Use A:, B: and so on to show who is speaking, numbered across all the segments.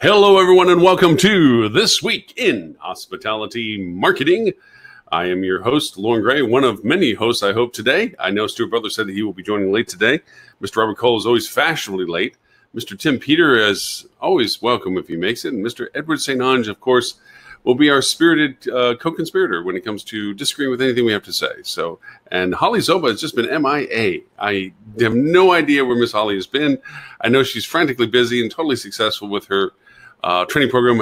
A: Hello, everyone, and welcome to This Week in Hospitality Marketing. I am your host, Lauren Gray, one of many hosts, I hope, today. I know Stuart Butler said that he will be joining late today. Mr. Robert Cole is always fashionably late. Mr. Tim Peter is always welcome if he makes it. And Mr. Edward St. Ange, of course, will be our spirited co-conspirator when it comes to disagreeing with anything we have to say. And Holly Zoba has just been MIA. I have no idea where Miss Holly has been. I know she's frantically busy and totally successful with her training program,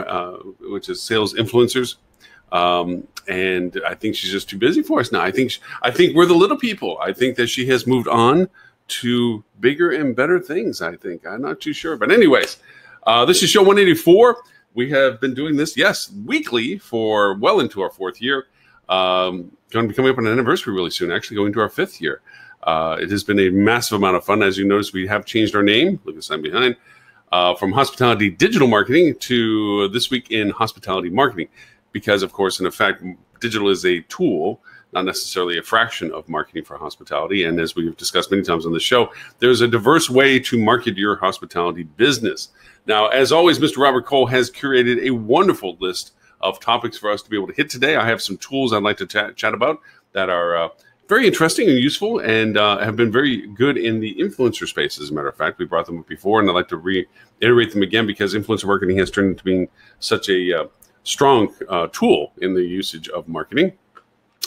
A: which is Sales Influencers. And I think she's just too busy for us now. I think we're the little people. I think that she has moved on to bigger and better things, I think. I'm not too sure. But anyways, this is show 184. We have been doing this, yes, weekly for well into our fourth year. Going to be coming up on an anniversary really soon, actually going to our fifth year. It has been a massive amount of fun. As you notice, we have changed our name. Look at the sign behind. From Hospitality Digital Marketing to This Week in Hospitality Marketing. Because, of course, in effect, digital is a tool, not necessarily a fraction of marketing for hospitality. And as we've discussed many times on the show, there's a diverse way to market your hospitality business. Now, as always, Mr. Robert Cole has curated a wonderful list of topics for us to be able to hit today. I have some tools I'd like to chat about that are very interesting and useful and have been very good in the influencer space. As a matter of fact, we brought them up before, and I'd like to reiterate them again because influencer marketing has turned into being such a strong tool in the usage of marketing.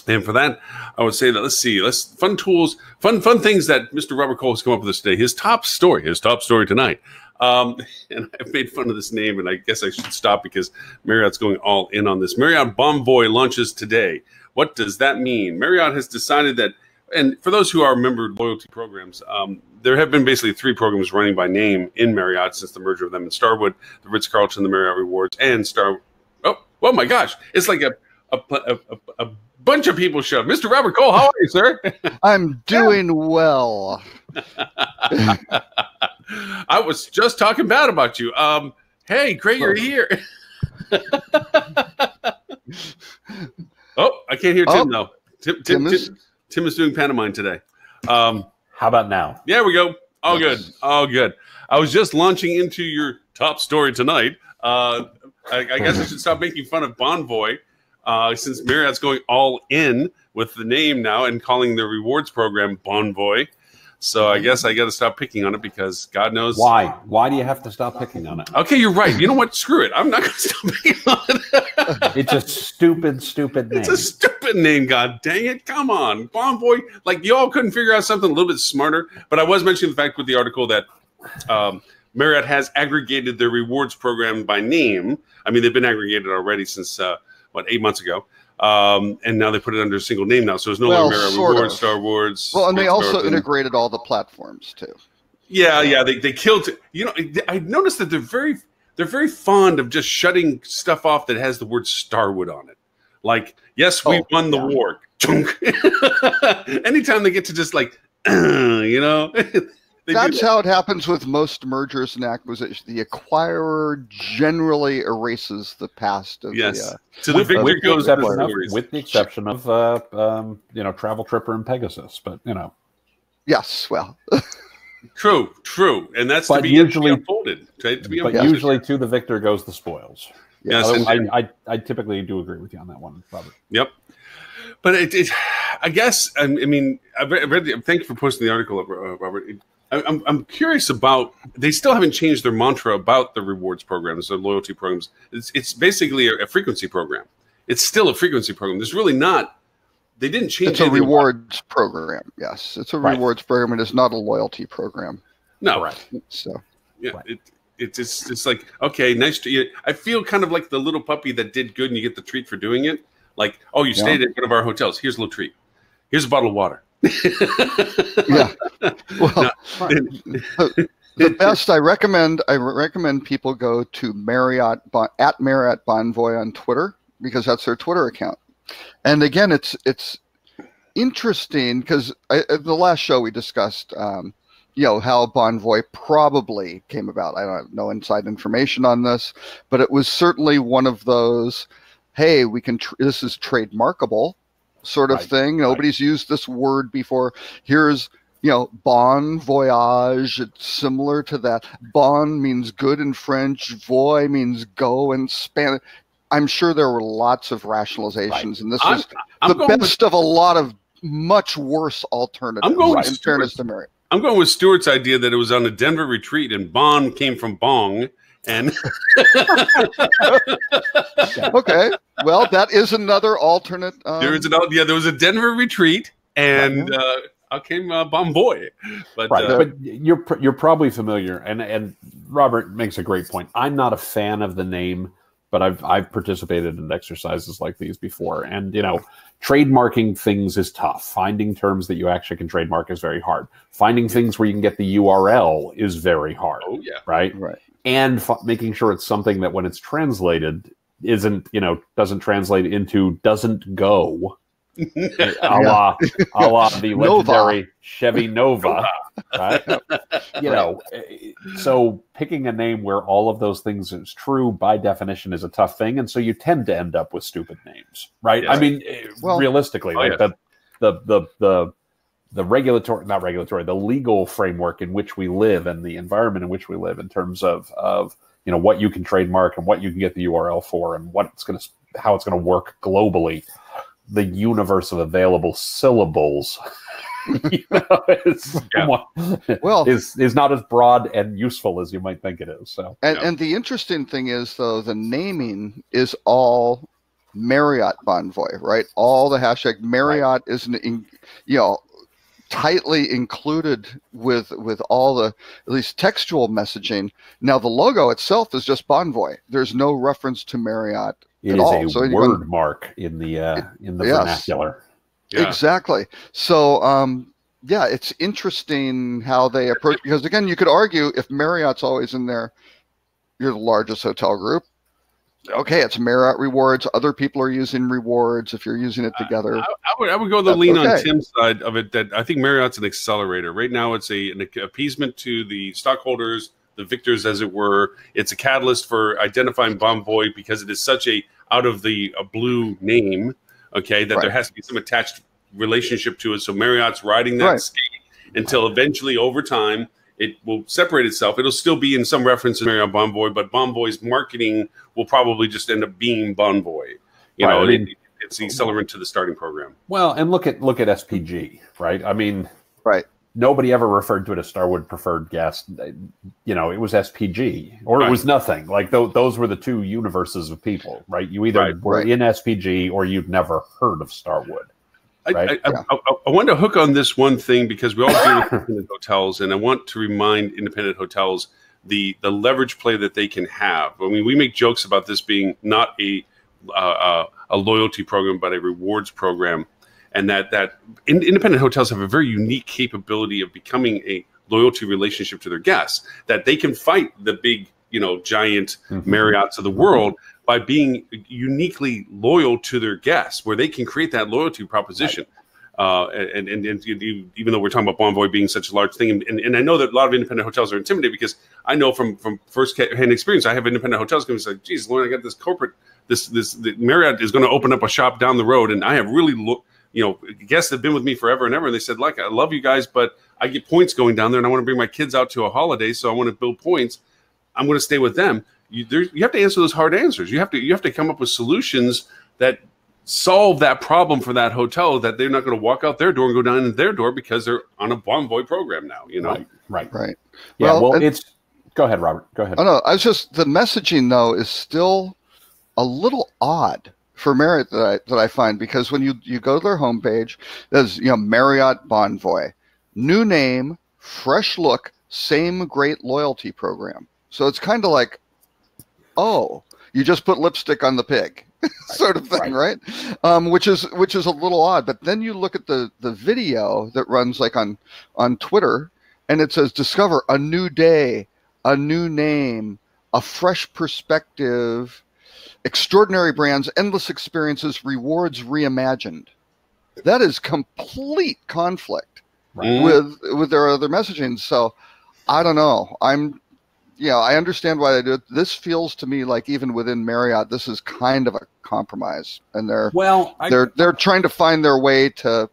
A: And for that, I would say that let's fun tools, fun things that Mr. Robert Cole has come up with us today. His top story tonight. And I've made fun of this name, and I guess I should stop because Marriott's going all in on this. Marriott Bon Voyage launches today. What does that mean? Marriott has decided that, and for those who are member loyalty programs, there have been basically three programs running by name in Marriott since the merger of them in Starwood, the Ritz-Carlton, the Marriott Rewards, and Oh my gosh! It's like a bunch of people show. Mr. Robert Cole, how are you, sir?
B: I'm doing well.
A: I was just talking bad about you. Hey, great, you're here. Oh, I can't hear Tim though. Tim is doing pantomime today.
C: How about now?
A: There we go. All good. All good. I was just launching into your top story tonight. I guess I should stop making fun of Bon Voyage since Marriott's going all in with the name now and calling their rewards program Bon Voyage. So I guess I got to stop picking on it because God knows.
C: Why? Why do you have to stop picking on it?
A: Okay, you're right. You know what? Screw it. I'm not going to stop picking on it.
C: It's a stupid name.
A: It's a stupid name, God dang it. Come on. Bon Voyage. Like, you all couldn't figure out something a little bit smarter. But I was mentioning the fact with the article that Marriott has aggregated their rewards program by name. I mean, they've been aggregated already since, 8 months ago. And now they put it under a single name now. So there's no longer Marriott Rewards, Star Awards.
B: Well, and they also integrated all the platforms too.
A: Yeah. They killed it. You know, I noticed that they're very fond of just shutting stuff off that has the word Starwood on it. Like, yes, we won the war. Anytime they get to just like,
B: That's how it happens with most mergers and acquisitions. The acquirer generally erases the past of
A: so the victor goes
C: with the exception of Travel Tripper and Pegasus, but
B: Yes, well.
A: True, and that's
C: but
A: to be
C: usually
A: unfolded.
C: Usually to the victor goes the spoils.
A: Yes,
C: I typically do agree with you on that one, Robert.
A: Yep. But I guess I mean I read. Thank you for posting the article up, Robert. I'm curious about. They still haven't changed their mantra about the rewards programs, the loyalty programs. It's basically a frequency program. It's still a frequency program. There's really not. They didn't change.
B: It's a rewards program. Yes, it's a rewards program. It is not a loyalty program.
A: No,
C: right.
B: So
A: yeah, it's like, okay, nice to you. I feel kind of like the little puppy that did good and you get the treat for doing it. Like, oh, you stayed at one of our hotels. Here's a little treat. Here's a bottle of water.
B: Yeah. Well, the best I recommend people go to Marriott Bon Voyage on Twitter because that's their Twitter account. And again, it's interesting because the last show we discussed how Bon Voyage probably came about. I don't have no inside information on this, but it was certainly one of those, hey, we can this is trademarkable sort of thing. Nobody's used this word before. Here's Bon Voyage, it's similar to that. Bon means good in French, voy means go in Spanish. I'm sure there were lots of rationalizations, and this was the best of a lot of much worse alternatives. In fairness to Marriott.
A: I'm going with Stuart's idea that it was on a Denver retreat, and Bon came from bong. And
B: okay, well, that is another alternate.
A: There was a Denver retreat, and out came Bon Voy. But
C: you're probably familiar, and Robert makes a great point. I'm not a fan of the name, but I've participated in exercises like these before, and trademarking things is tough. Finding terms that you actually can trademark is very hard. Finding things where you can get the URL is very hard.
A: Oh yeah,
C: right. And making sure it's something that when it's translated doesn't translate into doesn't go. a la the legendary Chevy Nova, right? So picking a name where all of those things is true by definition is a tough thing, and so you tend to end up with stupid names, right? Yeah. I mean, realistically, the the legal framework in which we live and the environment in which we live, in terms of what you can trademark and what you can get the URL for, and how it's gonna work globally. The universe of available syllables is not as broad and useful as you might think it is. So,
B: and the interesting thing is, though, the naming is all Marriott Bon Voy, right? All the hashtag Marriott is tightly included with all the, at least textual messaging. Now the logo itself is just Bon Voy. There's no reference to Marriott.
C: It is a word mark in the vernacular.
B: Yeah. Exactly. So it's interesting how they approach, because again, you could argue if Marriott's always in there, you're the largest hotel group. Okay, it's Marriott Rewards. Other people are using Rewards if you're using it together.
A: I would go the lean on Tim's side of it, that I think Marriott's an accelerator. Right now it's an appeasement to the stockholders, the victors, as it were. It's a catalyst for identifying Bon Voy because it is such a out of the blue name, okay, that there has to be some attached relationship to it. So Marriott's riding that skate until eventually, over time, it will separate itself. It'll still be in some reference to Marriott Bon Voy, but Bon Voy's marketing will probably just end up being Bon Voy. It's the accelerant to the starting program.
C: Well, and look at SPG, right? I mean, nobody ever referred to it as Starwood Preferred Guest. It was SPG, or it was nothing. Like those were the two universes of people, right? You either were in SPG or you'd never heard of Starwood. Right?
A: I want to hook on this one thing, because we all deal with independent hotels, and I want to remind independent hotels the leverage play that they can have. I mean, we make jokes about this being not a loyalty program, but a rewards program, and that independent hotels have a very unique capability of becoming a loyalty relationship to their guests, that they can fight the big, giant Marriotts of the world by being uniquely loyal to their guests, where they can create that loyalty proposition. And even though we're talking about Bon Voy being such a large thing, and I know that a lot of independent hotels are intimidated, because I know from first-hand experience, I have independent hotels going to say, geez, Lauren, I got this corporate, the Marriott is going to open up a shop down the road, and I have really guests that have been with me forever and ever, and they said, like, I love you guys, but I get points going down there, and I want to bring my kids out to a holiday, so I want to build points. I'm going to stay with them. You have to answer those hard answers. You have to come up with solutions that solve that problem for that hotel, that they're not going to walk out their door and go down in their door because they're on a Bon Voy program now.
B: Right.
C: Yeah. Well, go ahead, Robert. Go ahead.
B: Oh no, the messaging though is still a little odd for Marriott that I find, because when you go to their homepage, there's Marriott Bon Voy, new name, fresh look, same great loyalty program. So it's kind of like, oh, you just put lipstick on the pig, sort of thing, right? Which is a little odd. But then you look at the video that runs like on Twitter, and it says, discover a new day, a new name, a fresh perspective, extraordinary brands, endless experiences, rewards reimagined. That is complete conflict with their other messaging. So I don't know. I understand why they do it. This feels to me like even within Marriott, this is kind of a compromise, and they're trying to find their way to,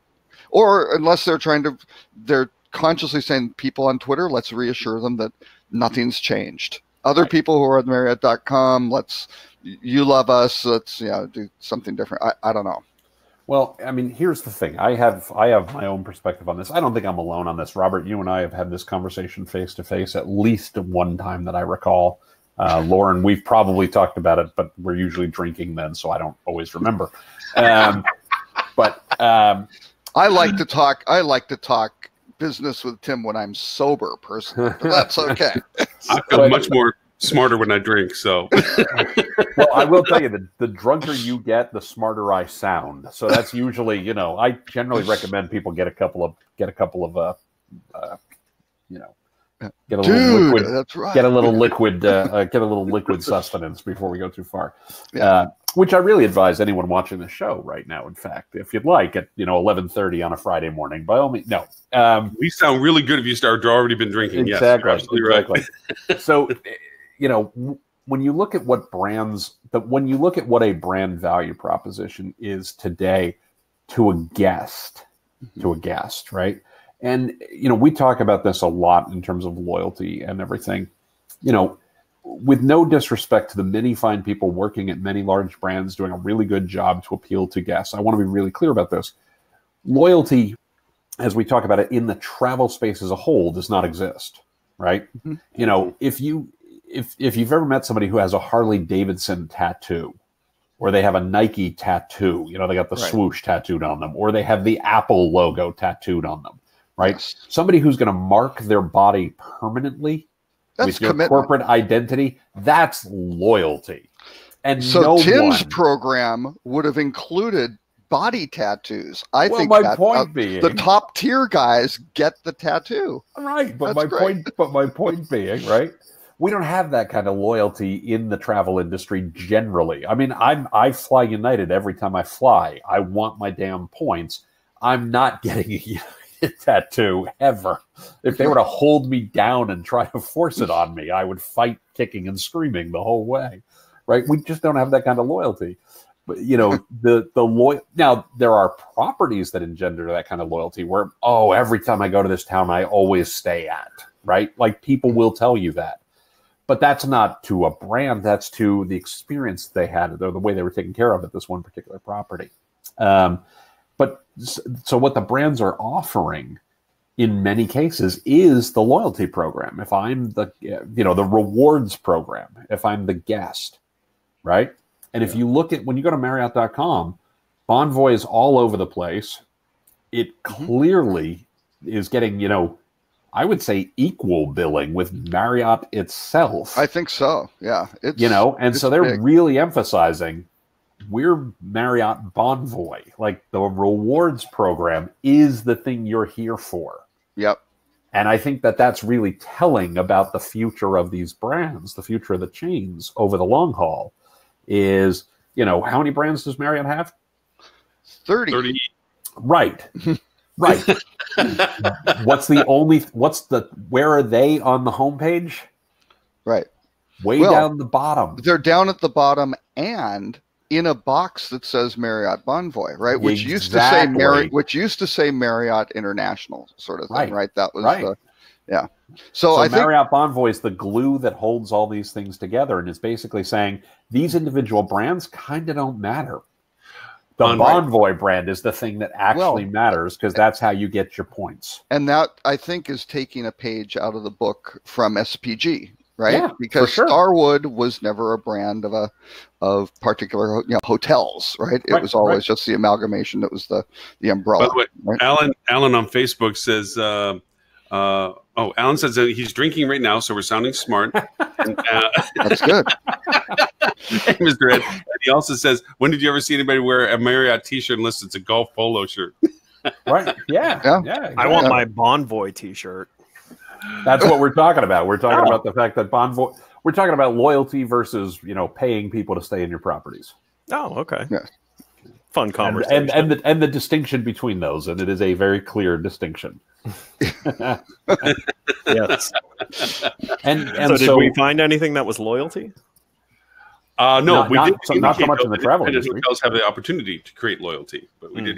B: or unless they're consciously saying people on Twitter, let's reassure them that nothing's changed. Other people who are at Marriott.com, you love us. Let's do something different. I don't know.
C: Well, I mean, here's the thing. I have my own perspective on this. I don't think I'm alone on this. Robert, you and I have had this conversation face to face at least one time that I recall. Lauren, we've probably talked about it, but we're usually drinking then, so I don't always remember. But
B: I like to talk business with Tim when I'm sober, personally. But that's okay.
A: I feel much more smarter when I drink. So,
C: well, I will tell you, the drunker you get, the smarter I sound. So that's usually, I generally recommend people get a couple of get a little liquid. That's right. Get a little liquid sustenance before we go too far.
B: Yeah.
C: Which I really advise anyone watching the show right now. In fact, if you'd like, at 11:30 on a Friday morning, by all means, no.
A: We sound really good if you already been drinking.
C: Exactly.
A: Yes, you're absolutely
C: right. So, when you look at what a brand value proposition is today to a guest, right? And, we talk about this a lot in terms of loyalty and everything, with no disrespect to the many fine people working at many large brands doing a really good job to appeal to guests. I want to be really clear about this. Loyalty, as we talk about it in the travel space as a whole, does not exist, right? Mm-hmm. If you've ever met somebody who has a Harley Davidson tattoo, or they have a Nike tattoo, they got the swoosh tattooed on them, or they have the Apple logo tattooed on them, right? Yes. Somebody who's going to mark their body permanently with your corporate identity, that's loyalty. And
B: so Tim's program would have included body tattoos. I think
C: my point being,
B: the top tier guys get the tattoo.
C: Right, but my point being, right? We don't have that kind of loyalty in the travel industry generally. I mean, I fly United every time I fly. I want my damn points. I'm not getting a United tattoo ever. If they were to hold me down and try to force it on me, I would fight kicking and screaming the whole way. Right? We just don't have that kind of loyalty. But now there are properties that engender that kind of loyalty where, every time I go to this town, I always stay at, right? Like people will tell you that. But that's not to a brand, that's to the experience they had, or the way they were taken care of at this one particular property. But so what the brands are offering in many cases is the loyalty program. If I'm the rewards program, if I'm the guest, right? And if you look at, when you go to Marriott.com, Bon Voyage is all over the place. It clearly is getting, I would say equal billing with Marriott itself.
B: I think so. Yeah.
C: So they're really emphasizing we're Marriott Bon Voyage. Like the rewards program is the thing you're here for.
B: Yep.
C: And I think that that's really telling about the future of these brands, the future of the chains over the long haul is, how many brands does Marriott have?
B: 30.
C: Right. Right. Where are they on the homepage?
B: Right.
C: Down the bottom.
B: They're down at the bottom and in a box that says Marriott Bon Voyage, right? Which used to say Marriott International sort of thing, right? That was So I think
C: Marriott Bon Voyage is the glue that holds all these things together, and is basically saying these individual brands kind of don't matter. The Bon Voyage brand is the thing that actually matters, because that's how you get your points.
B: And that, I think, is taking a page out of the book from SPG, right?
C: Yeah,
B: because Starwood was never a brand of particular hotels, right? It was always just the amalgamation that was the umbrella.
A: By the way, Alan on Facebook says, Alan says that he's drinking right now, so we're sounding smart. And,
B: that's good.
A: Hey, Mr. Ed. And he also says, when did you ever see anybody wear a Marriott t-shirt unless it's a golf polo shirt?
C: Right. Yeah. Exactly.
D: I want my Bon Voyage t-shirt.
C: That's what we're talking about. We're talking about the fact that we're talking about loyalty versus, paying people to stay in your properties.
D: Oh, okay.
B: Yeah.
D: Fun conversation.
C: And the distinction between those, and it is a very clear distinction.
D: Yes.
C: And
D: so did we find anything that was loyalty?
A: No, we did
C: not so much in the travel industry.
A: Hotels have the opportunity to create loyalty, but we did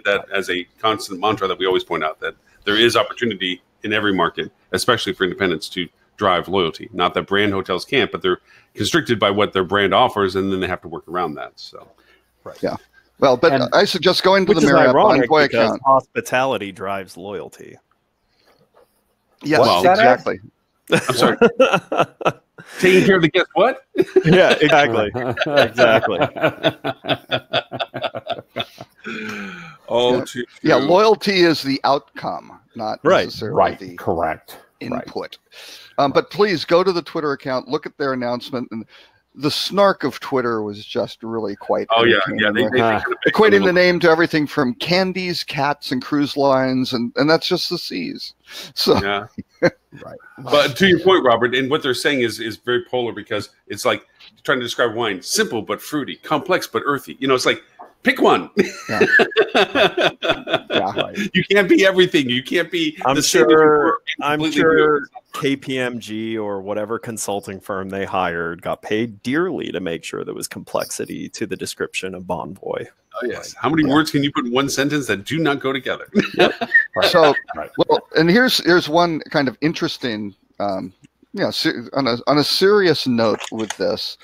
A: that as a constant mantra that we always point out, that there is opportunity in every market, especially for independents, to drive loyalty. Not that brand hotels can't, but they're constricted by what their brand offers, and then they have to work around that. So,
B: Yeah. Well, but I suggest going to the Marriott Bon Voyage account.
D: Hospitality drives loyalty.
B: Yes,
A: Well,
B: exactly.
A: I'm sorry. Taking care of the guest, what?
D: Yeah, exactly. Exactly.
A: Oh, too
B: Yeah,
A: true.
B: loyalty is the outcome, not necessarily the
C: correct
B: input. But please go to the Twitter account, look at their announcement, and the snark of Twitter was just really quite entertaining. Equating the name to everything from candies, cats, and cruise lines, and that's just the C's. So
A: yeah. But to your point, Robert, and what they're saying is very polar, because it's like trying to describe wine: simple but fruity, complex but earthy. You know, it's like pick one.
B: Yeah.
A: You can't be everything. You can't be.
D: I'm sure KPMG or whatever consulting firm they hired got paid dearly to make sure there was complexity to the description of Bon Voy.
A: Oh yes. How many words can you put in one sentence that do not go together?
B: So, well, and here's one kind of interesting. On a serious note with this,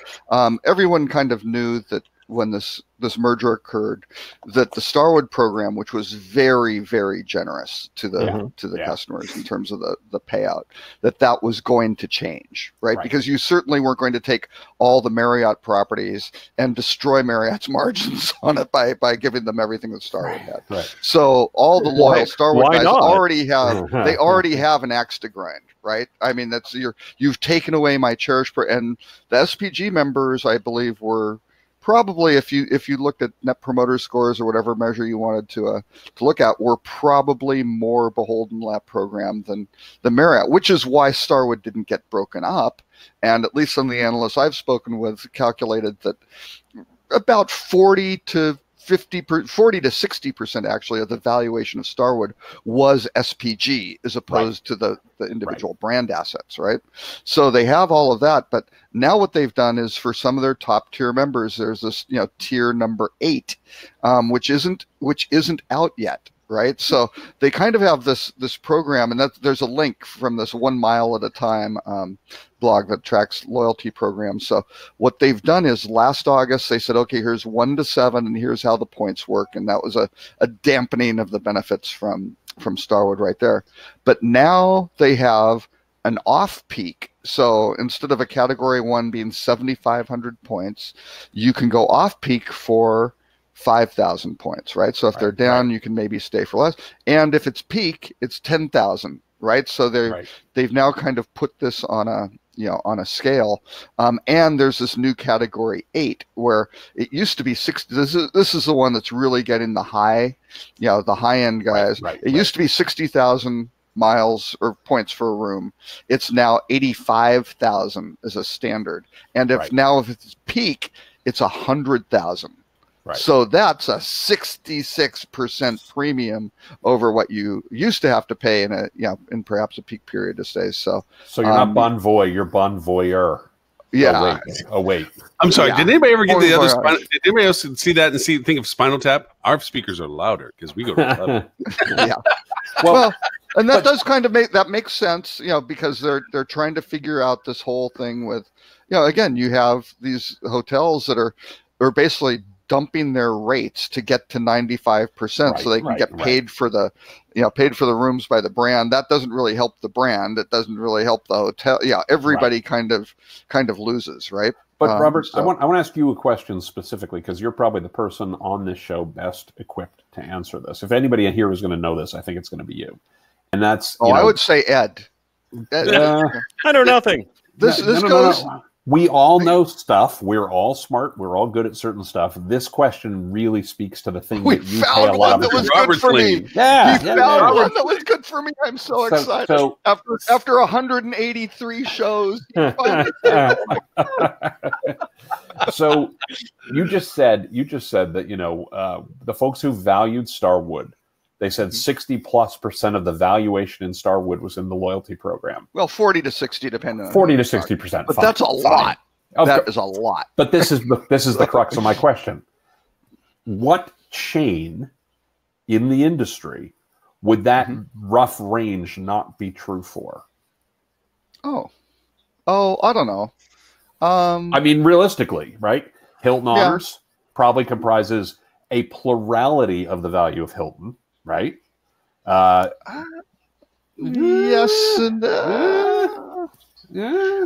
B: everyone kind of knew that when this merger occurred, that the Starwood program, which was very, very generous to the customers in terms of the payout, that was going to change, right? Because you certainly weren't going to take all the Marriott properties and destroy Marriott's margins on it by giving them everything that Starwood had. So all the loyal Starwood guys already have an axe to grind, right? I mean, you've taken away my cherished, and the SPG members, I believe, were probably, if you looked at net promoter scores or whatever measure you wanted to look at, were probably more beholden to that program than the Marriott, which is why Starwood didn't get broken up. And at least some of the analysts I've spoken with calculated that about 40 to 60% actually of the valuation of Starwood was SPG as opposed to the individual brand assets, right? So they have all of that, but now what they've done is for some of their top tier members, there's this tier number 8, which isn't out yet. Right, so they kind of have this program, and there's a link from this 1 Mile at a Time blog that tracks loyalty programs. So what they've done is last August they said, okay, here's 1 to 7, and here's how the points work, and that was a dampening of the benefits from Starwood right there. But now they have an off-peak. So instead of a Category 1 being 7,500 points, you can go off-peak for 5,000 points, right? So if they're down, you can maybe stay for less. And if it's peak, it's 10,000, right? So they've now kind of put this on a scale. And there's this new Category 8 where it used to be 60. This is the one that's really getting the high end guys. It used to be 60,000 miles or points for a room. It's now 85,000 as a standard. And if it's peak, it's 100,000. So that's a 66% premium over what you used to have to pay in perhaps a peak period to stay. So
C: you're not Bon Voy, you're Bon Voyeur.
B: Yeah.
C: Oh wait.
A: I'm sorry. Did anybody ever get the other? Did anybody else see that and think of Spinal Tap? Our speakers are louder because we go to 11.
B: Yeah. Well, and that does kind of makes sense, because they're trying to figure out this whole thing with, again, you have these hotels that are basically dumping their rates to get to 95% so they can get paid for the rooms by the brand. That doesn't really help the brand. It doesn't really help the hotel. Yeah, everybody kind of loses, right?
C: But Robert, I want to ask you a question specifically, because you're probably the person on this show best equipped to answer this. If anybody here is going to know this, I think it's going to be you. And that's
B: I would say Ed.
D: I know nothing.
B: This goes.
C: No. We all know stuff. We're all smart. We're all good at certain stuff. This question really speaks to the thing that you pay a lot of attention.
B: Good for me.
C: Yeah,
B: found one that was good for me. I'm so excited. So, after 183 shows.
C: So you just said that the folks who valued Starwood, they said 60+% of the valuation in Starwood was in the loyalty program.
B: Well, 40 to 60, depending on
C: 40 to 60%.
B: But that's a lot. That is a lot.
C: But this is the crux of my question. What chain in the industry would that rough range not be true for?
B: Oh, I don't know.
C: I mean, realistically, right? Hilton Honors probably comprises a plurality of the value of Hilton, right?
B: Yes and I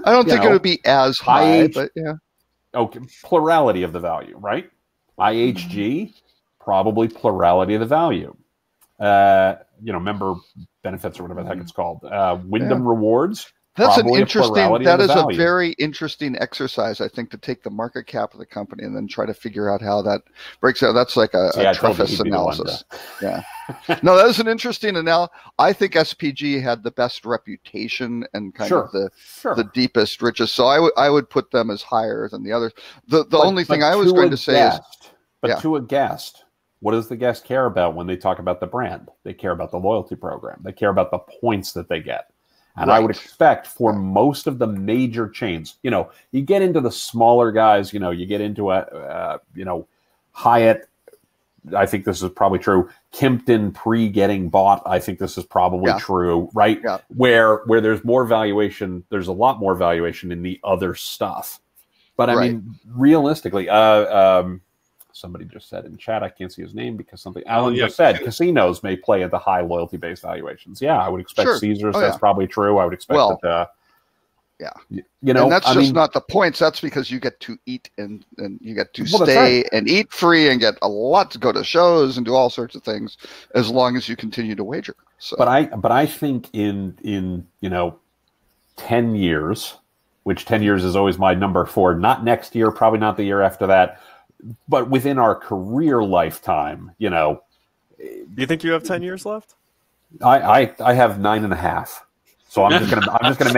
B: don't think it would be as high, but yeah.
C: Okay, plurality of the value, right? IHG, probably plurality of the value. Member benefits or whatever the heck it's called. Wyndham Rewards.
B: That's an interesting. That is a
C: value.
B: very interesting exercise, I think, to take the market cap of the company and then try to figure out how that breaks out. That's like a Trefis analysis. Yeah. No, that is an interesting analysis. I think SPG had the best reputation and kind of the deepest, richest. So I would put them as higher than the others. The only thing I was going to say is,
C: to a guest, what does the guest care about when they talk about the brand? They care about the loyalty program. They care about the points that they get. And I would expect for most of the major chains, you get into the smaller guys, you get into Hyatt. I think this is probably true. Kimpton getting bought. I think this is probably true, right? Yeah. Where there's more valuation, there's a lot more valuation in the other stuff. But I mean, realistically, somebody just said in chat, I can't see his name because Alan just said casinos may play at the high loyalty-based valuations. Yeah, I would expect Caesars. That's probably true. I would expect that. And
B: that's not the points. That's because you get to eat and you get to stay and eat free and get a lot to go to shows and do all sorts of things as long as you continue to wager. So.
C: But I think in 10 years, which 10 years is always my number for not next year, probably not the year after that. But within our career lifetime, Do
D: you think you have 10 years left?
C: I have 9.5. So I'm just gonna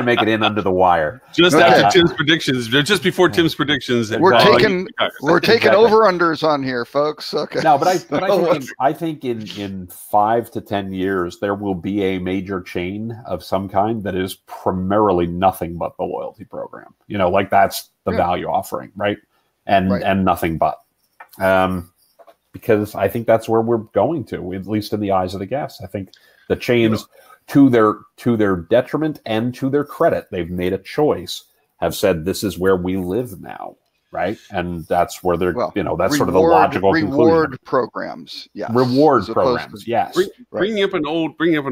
C: make it in under the wire.
A: Just after Tim's predictions, just before Tim's predictions.
B: We're taking over-unders on here, folks. Okay.
C: No, but I think in 5 to 10 years there will be a major chain of some kind that is primarily nothing but the loyalty program. Like that's the value offering, right? And nothing but. Because I think that's where we're going to, at least in the eyes of the guests. I think the chains, to their detriment and to their credit, they've made a choice, have said this is where we live now, right? And that's where they're, that's sort of the logical
B: reward
C: conclusion.
B: Programs, yes.
C: Reward programs, yes.
A: Bringing up an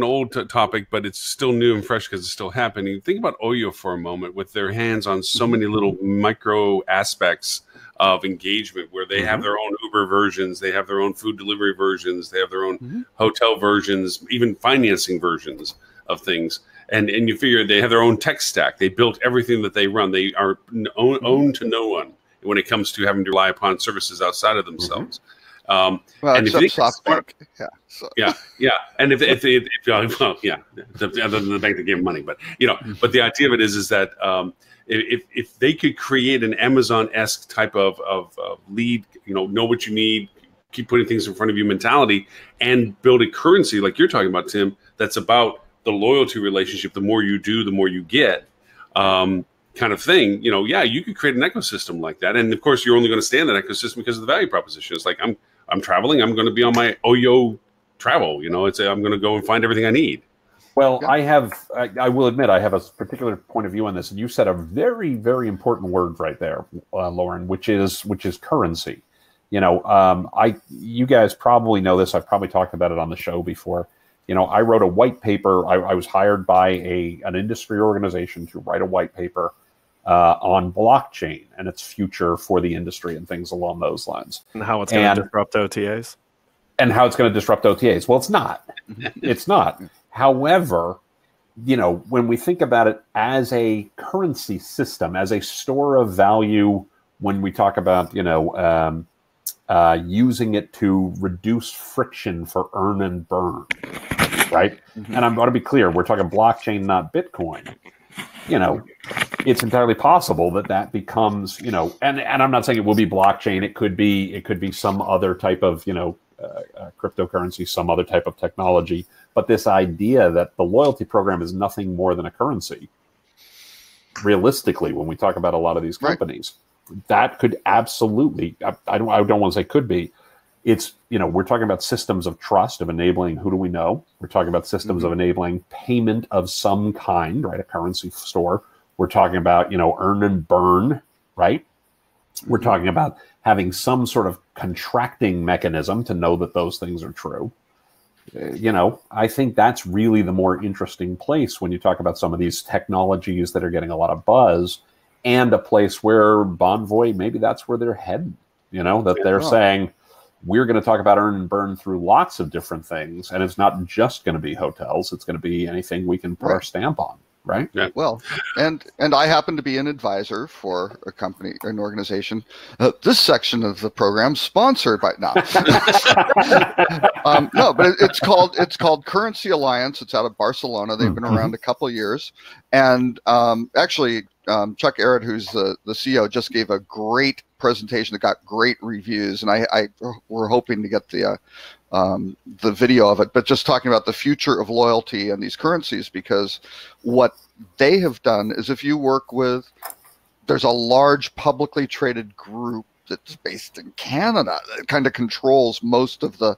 A: old topic, but it's still new and fresh because it's still happening. Think about Oyo for a moment, with their hands on so many little micro aspects of engagement, where they have their own Uber versions, they have their own food delivery versions, they have their own hotel versions, even financing versions of things. And you figure they have their own tech stack. They built everything that they run. They are owned to no one when it comes to having to rely upon services outside of themselves.
B: And if they SoftBank,
A: and other than the bank that gave them money, but but the idea of it is that if they could create an Amazon-esque type of lead, know what you need, keep putting things in front of you mentality, and build a currency like you're talking about, Tim, that's about the loyalty relationship. The more you do, the more you get, kind of thing. You could create an ecosystem like that, and of course, you're only going to stay in that ecosystem because of the value proposition. It's like I'm traveling. I'm going to be on my Oyo travel. I'm going to go and find everything I need.
C: Well, I will admit, I have a particular point of view on this, and you said a very, very important word right there, Lauren, which is currency. You guys probably know this. I've probably talked about it on the show before. I wrote a white paper. I was hired by an industry organization to write a white paper on blockchain and its future for the industry and things along those lines.
D: And how it's going to disrupt OTAs.
C: And how it's going to disrupt OTAs. Well, it's not. It's not. However, when we think about it as a currency system, as a store of value, when we talk about, using it to reduce friction for earn and burn, right? And I'm going to be clear, we're talking blockchain, not Bitcoin. It's entirely possible that becomes, and I'm not saying it will be blockchain. It could be some other type of, cryptocurrency, some other type of technology. But this idea that the loyalty program is nothing more than a currency, realistically, when we talk about a lot of these companies, that could absolutely, I don't want to say could be, it's, we're talking about systems of trust, of enabling who do we know. We're talking about systems of enabling payment of some kind, right? A currency store. We're talking about, earn and burn, right? We're talking about having some sort of contracting mechanism to know that those things are true. I think that's really the more interesting place when you talk about some of these technologies that are getting a lot of buzz, and a place where Bon Voyage, maybe that's where they're heading, that they're saying, we're going to talk about earn and burn through lots of different things. And it's not just going to be hotels. It's going to be anything we can put our stamp on. Right.
A: Yeah.
B: Well, and I happen to be an advisor for a company, an organization. This section of the program sponsored by no, but it's called Currency Alliance. It's out of Barcelona. They've been around a couple of years, and actually, Chuck Arrett, who's the CEO, just gave a great presentation that got great reviews, and we're hoping to get the video of it, but just talking about the future of loyalty and these currencies, because what they have done is, if you work with, there's a large publicly traded group that's based in Canada that kind of controls most of the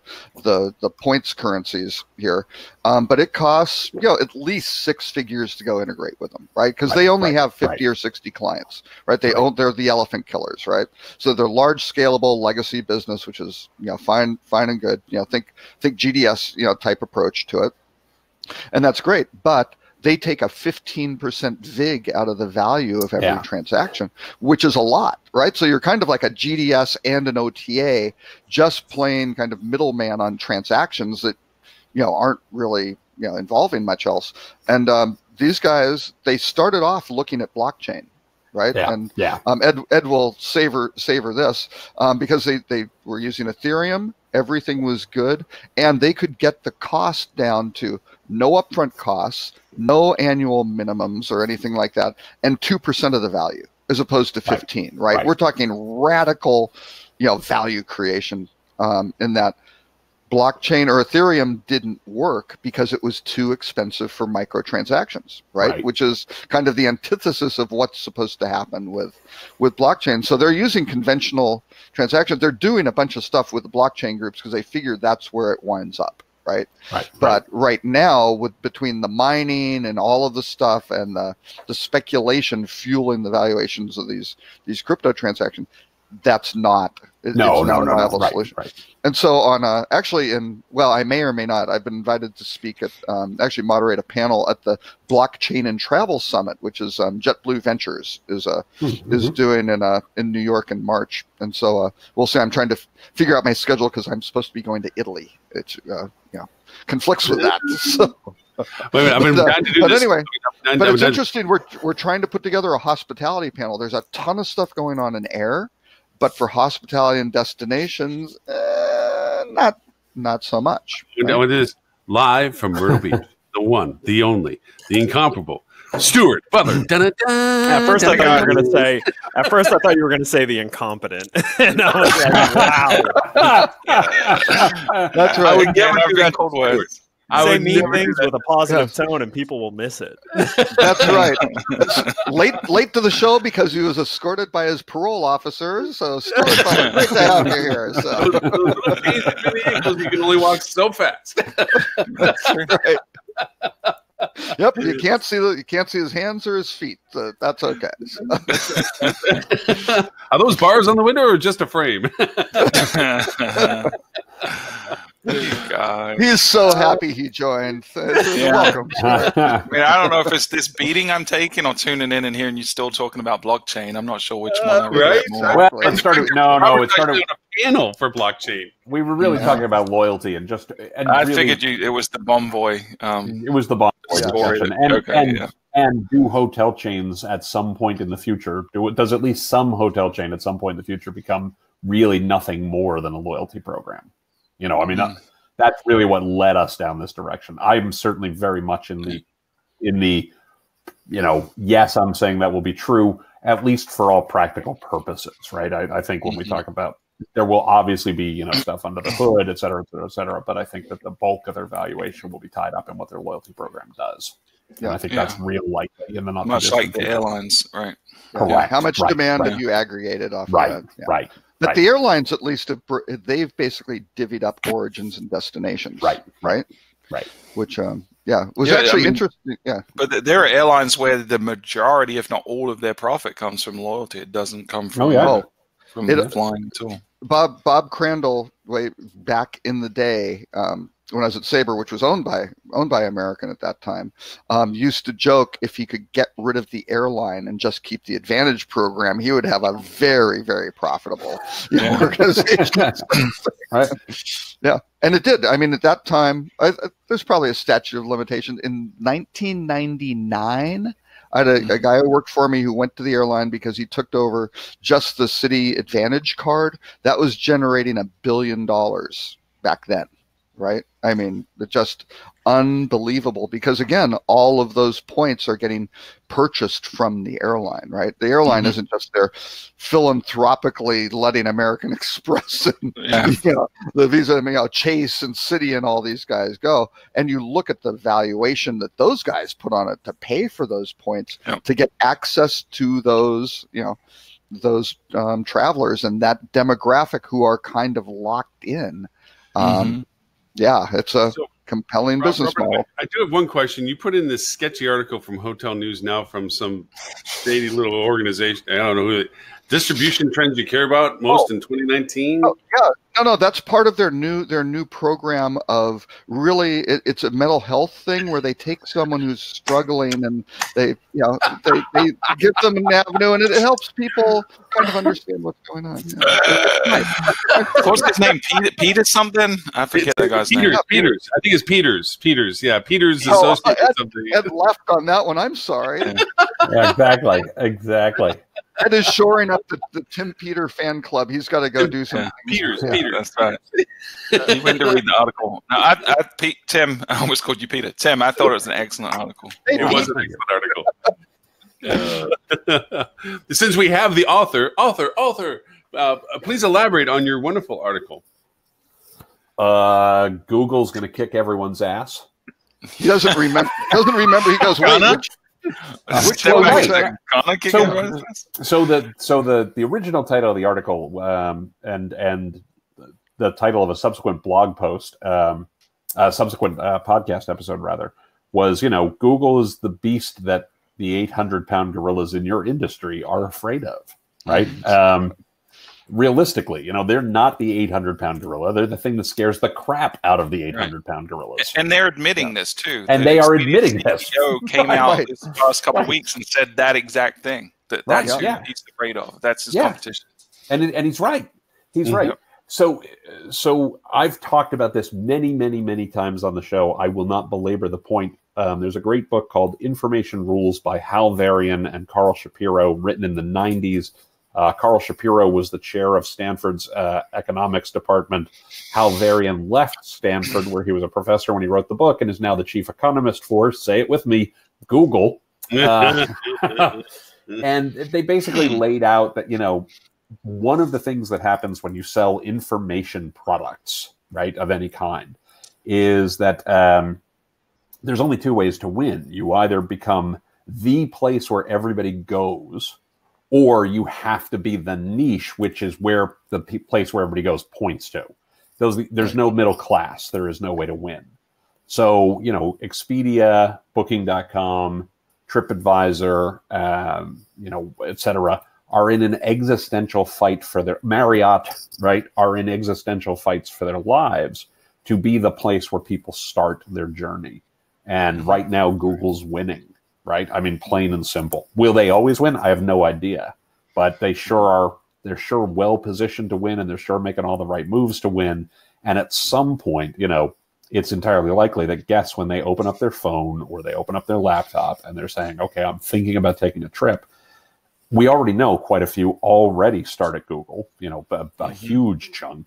B: points currencies here, but it costs at least 6 figures to go integrate with them, right? Because they only have 50 or 60 clients, right? They're the elephant killers, right? So they're large scalable legacy business, which is fine and good. Think GDS type approach to it, and that's great, but they take a 15% VIG out of the value of every transaction, which is a lot, right? So you're kind of like a GDS and an OTA, just playing kind of middleman on transactions that, aren't really, involving much else. And these guys, they started off looking at blockchain, right? Ed will savor this because they were using Ethereum. Everything was good, and they could get the cost down to no upfront costs, no annual minimums or anything like that, and 2% of the value as opposed to 15, right? We're talking radical, value creation in that. Blockchain or Ethereum didn't work because it was too expensive for microtransactions, right? Which is kind of the antithesis of what's supposed to happen with blockchain. So they're using conventional transactions. They're doing a bunch of stuff with the blockchain groups because they figured that's where it winds up, right? But right now, between the mining and all of the stuff and the speculation fueling the valuations of these crypto transactions, that's not a viable solution. And so on I may or may not, I've been invited to speak at actually moderate a panel at the Blockchain and Travel Summit, which is JetBlue Ventures is doing in New York in March. And so we'll see. I'm trying to figure out my schedule because I'm supposed to be going to Italy. It's conflicts with that. So.
A: Wait a minute,
B: Anyway, but it's interesting. We're trying to put together a hospitality panel. There's a ton of stuff going on in air, but for hospitality and destinations, not so much.
A: Right? It is live from Myrtle Beach, the one, the only, the incomparable Stuart Butler.
D: At first, I thought you were going to say the incompetent, and I was like, "Wow."
B: That's right.
A: I would never do that cold words.
D: Say mean things with a positive tone, and people will miss it.
B: That's right. Late to the show because he was escorted by his parole officers. So Stuart Butler, great to have you here. So.
A: You can only walk so fast.
B: That's right. Yep, you can't see his hands or his feet. So that's okay.
A: Are those bars on the window or just a frame?
B: He's so happy he joined. Welcome.
E: I mean, I don't know if it's this beating I'm taking or tuning in and hearing you still talking about blockchain. I'm not sure which one. I really like more.
C: Well, it started. No, it started
A: on a panel for blockchain.
C: We were really talking about loyalty and just. And
E: I
C: really,
E: figured it was the Bon Voyage.
C: It was the Bon Voyage discussion, and do hotel chains at some point in the future? Does at least some hotel chain at some point in the future become really nothing more than a loyalty program? That's really what led us down this direction. I'm certainly very much in the, yes, I'm saying that will be true, at least for all practical purposes, right? I think when we talk about, there will obviously be, stuff under the hood, et cetera, et cetera, et cetera. But I think that the bulk of their valuation will be tied up in what their loyalty program does. Yeah, and I think that's real likely in the not
E: much like the airlines, right?
B: Correct. How much demand have you aggregated off of that?
C: Right.
B: But the airlines, at least, they've basically divvied up origins and destinations. Right. Which, was actually interesting. Yeah.
E: But there are airlines where the majority, if not all, of their profit comes from loyalty. It doesn't come from flying at all.
B: Bob Crandall, way back in the day, when I was at Sabre, which was owned by American at that time, used to joke if he could get rid of the airline and just keep the AAdvantage program, he would have a very, very profitable organization.
C: Right?
B: Yeah, and it did. I mean, at that time, there's probably a statute of limitation. In 1999, I had a guy who worked for me who went to the airline because he took over just the City AAdvantage card. That was generating $1 billion back then. Right? I mean, just unbelievable because, again, all of those points are getting purchased from the airline, right? The airline isn't just there philanthropically letting American Express and the Visa, Chase and Citi and all these guys go. And you look at the valuation that those guys put on it to pay for those points to get access to those, those travelers and that demographic who are kind of locked in. Yeah, it's a compelling business model.
A: I do have one question. You put in this sketchy article from Hotel News Now from some shady little organization. I don't know who. Distribution trends you care about most in 2019?
B: Oh, yeah. No, that's part of their new program of really it's a mental health thing where they take someone who's struggling and they give them an avenue and it helps people kind of understand what's going on.
E: What's his name? Peter something? I forget that guy's name.
A: Peters. I think it's Peters. Peters. Yeah, Peters associated with something.
B: Ed left on that one. I'm sorry.
C: Yeah, exactly.
B: Ed is shoring up the Tim Peter fan club. He's got to go do something.
E: Peters, that's right. You went to read the article. No, Tim, I almost called you Peter. Tim, I thought it was an excellent article.
A: It was an excellent article. Since we have the author, please elaborate on your wonderful article.
C: Google's going to kick everyone's ass.
B: He doesn't remember. He goes, wait, which one was that?
C: So the original title of the article and the title of a subsequent blog post, subsequent podcast episode rather, was Google is the beast that the 800-pound gorillas in your industry are afraid of, right? Realistically, they're not the 800-pound gorilla. They're the thing that scares the crap out of the 800-pound gorillas.
E: And they're admitting this, too.
C: And they are admitting this.
E: The CEO came out this past couple of weeks and said that exact thing. That's who he's afraid of. That's his competition.
C: And he's right. He's right. So I've talked about this many, many, many times on the show. I will not belabor the point. There's a great book called Information Rules by Hal Varian and Carl Shapiro, written in the 90s. Carl Shapiro was the chair of Stanford's economics department. Hal Varian left Stanford, where he was a professor when he wrote the book, and is now the chief economist for, say it with me, Google. And they basically laid out that, one of the things that happens when you sell information products, right, of any kind, is that there's only two ways to win. You either become the place where everybody goes, or you have to be the niche, which is where the place where everybody goes points to. There's no middle class. There is no way to win. So, Expedia, Booking.com, TripAdvisor, et cetera, are in an existential fight for their Marriott, right, are in existential fights for their lives to be the place where people start their journey. And right now, Google's winning. Right? I mean, plain and simple. Will they always win? I have no idea. But they sure are. They're sure well positioned to win, and they're sure making all the right moves to win. And at some point, it's entirely likely that guests, when they open up their phone or they open up their laptop and they're saying, okay, I'm thinking about taking a trip. We already know quite a few already start at Google, a huge chunk.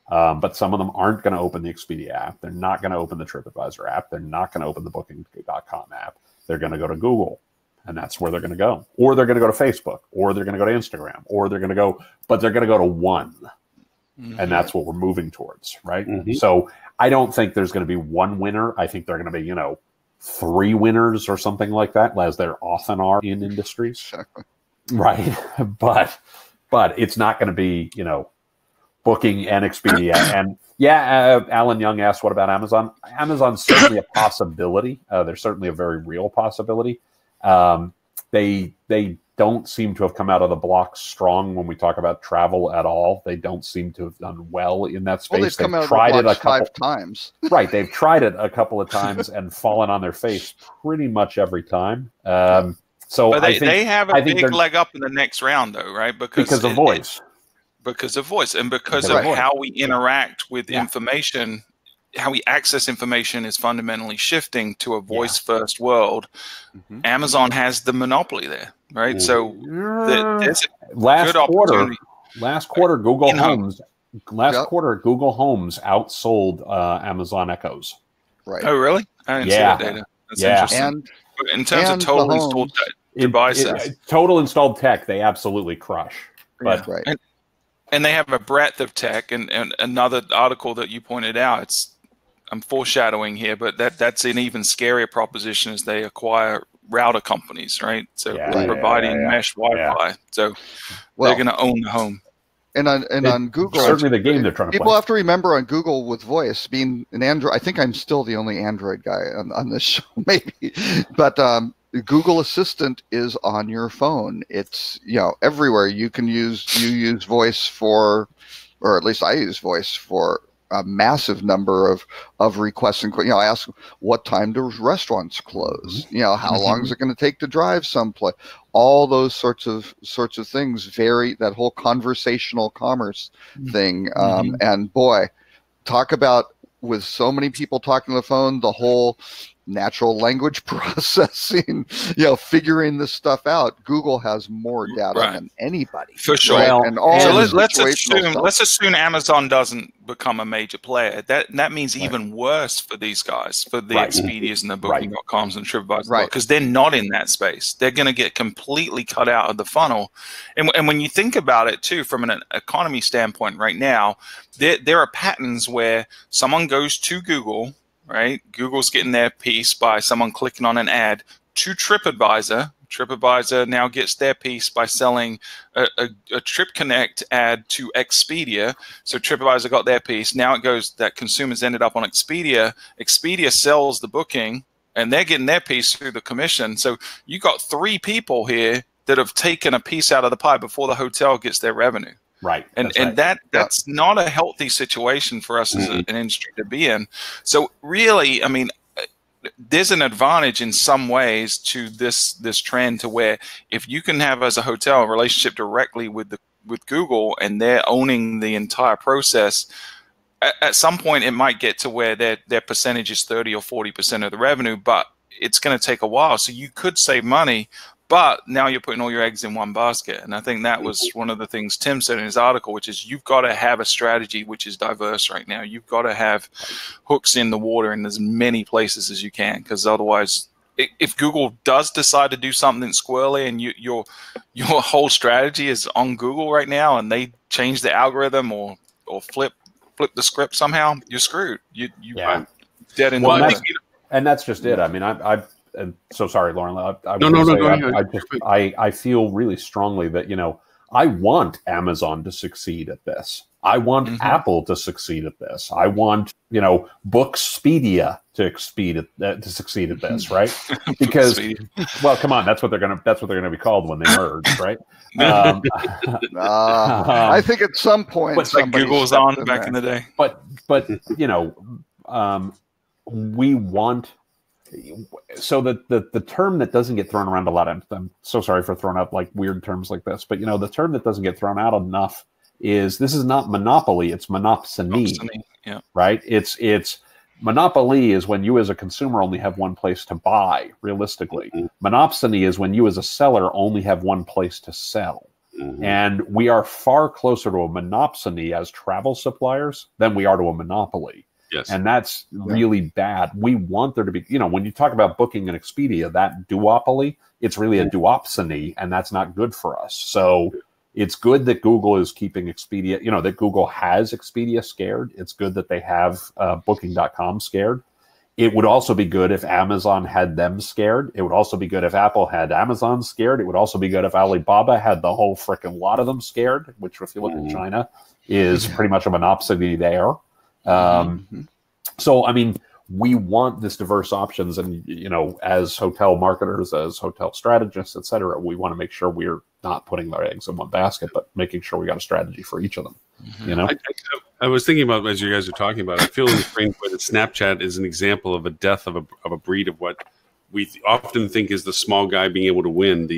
C: But some of them aren't going to open the Expedia app. They're not going to open the TripAdvisor app. They're not going to open the Booking.com app. They're going to go to Google, and that's where they're going to go. Or they're going to go to Facebook, or they're going to go to Instagram, or they're going to go to one. And that's what we're moving towards, right? So I don't think there's going to be one winner. I think they're going to be, three winners or something like that, as there often are in industries. Right. But but it's not going to be, you know, Booking and Expedia. And yeah, Alan Young asked, what about Amazon? Amazon's certainly a possibility. They're certainly a very real possibility. They don't seem to have come out of the blocks strong when we talk about travel at all. They don't seem to have done well in that space.
B: Well, they've come out of the blocks 5 times.
C: Right, they've tried it a couple of times and fallen on their face pretty much every time. So
E: but they have a big leg up in the next round, though, right?
C: Because of voice.
E: Because of voice, and because of how we interact with information, how we access information is fundamentally shifting to a voice-first world. Amazon has the monopoly there, right? So there's a good opportunity.
C: Last quarter, Google Homes. Quarter, Google Homes outsold Amazon Echoes.
B: Right.
E: Oh, really? I didn't see that data. That's interesting.
B: And
E: in terms of total installed devices,
C: total installed tech, they absolutely crush. But
E: and they have a breadth of tech. And another article that you pointed out, I'm foreshadowing here, but that's an even scarier proposition as they acquire router companies, right? So providing mesh Wi-Fi. So they're going to own the home.
B: And on Google,
C: certainly the game they're trying to play.
B: People have to remember on Google with voice being an Android. I think I'm still the only Android guy on this show, maybe. But Google Assistant is on your phone. It's everywhere. You use voice for, or at least I use voice for a massive number of requests. And I ask, what time do restaurants close? How long is it going to take to drive someplace? All those sorts of things vary. That whole conversational commerce thing. And boy, talk about, with so many people talking on the phone, the whole natural language processing, figuring this stuff out. Google has more data than anybody.
E: For sure.
B: Right? And all
E: so let's assume Amazon doesn't become a major player. That means even worse for these guys, for the Expedias and the Booking.coms and TripAdvisor, because they're not in that space. They're going to get completely cut out of the funnel. And when you think about it too, from an economy standpoint right now, there are patterns where someone goes to Google, right? Google's getting their piece by someone clicking on an ad to TripAdvisor. TripAdvisor now gets their piece by selling a Trip Connect ad to Expedia. So TripAdvisor got their piece. Now it goes that consumers ended up on Expedia. Expedia sells the booking, and they're getting their piece through the commission. So you got 3 people here that have taken a piece out of the pie before the hotel gets their revenue.
C: Right.
E: That's not a healthy situation for us as an industry to be in. So really, I mean, there's an advantage in some ways to this trend, to where if you can have, as a hotel, a relationship directly with Google, and they're owning the entire process, at some point it might get to where their percentage is 30 or 40% of the revenue, but it's going to take a while. So you could save money, but now you're putting all your eggs in one basket. And I think that was one of the things Tim said in his article, which is you've got to have a strategy which is diverse right now. You've got to have hooks in the water in as many places as you can, because otherwise, if Google does decide to do something squirrely and your whole strategy is on Google right now, and they change the algorithm or flip the script somehow, you're screwed. You are dead in the water.
C: And that's just it. I mean, I'm so sorry, Lauren. I feel really strongly that, I want Amazon to succeed at this. I want Apple to succeed at this. I want, Bookspedia to succeed at this, right? Because, well, come on, that's what they're gonna be called when they merge, right?
B: I think at some point,
E: it's like Google's on back in the day.
C: But we want. So the term that doesn't get thrown around a lot, I'm so sorry for throwing up like weird terms like this, but the term that doesn't get thrown out enough is, this is not monopoly, it's monopsony. Right? It's monopoly is when you as a consumer only have one place to buy, realistically. Monopsony is when you as a seller only have one place to sell. And we are far closer to a monopsony as travel suppliers than we are to a monopoly.
A: Yes.
C: And that's really bad. We want there to be, when you talk about Booking and Expedia, that duopoly, it's really a duopsony, and that's not good for us. So it's good that Google is keeping Expedia, that Google has Expedia scared. It's good that they have Booking.com scared. It would also be good if Amazon had them scared. It would also be good if Apple had Amazon scared. It would also be good if Alibaba had the whole freaking lot of them scared, which if you look at China is pretty much a monopsony there. So, I mean, we want this diverse options. And, you know, as hotel marketers, as hotel strategists, et cetera, we want to make sure we're not putting our eggs in one basket, but making sure we got a strategy for each of them. You know,
A: I was thinking about, as you guys are talking about, I feel in the same way that Snapchat is an example of a death of a breed of what we often think is the small guy being able to win.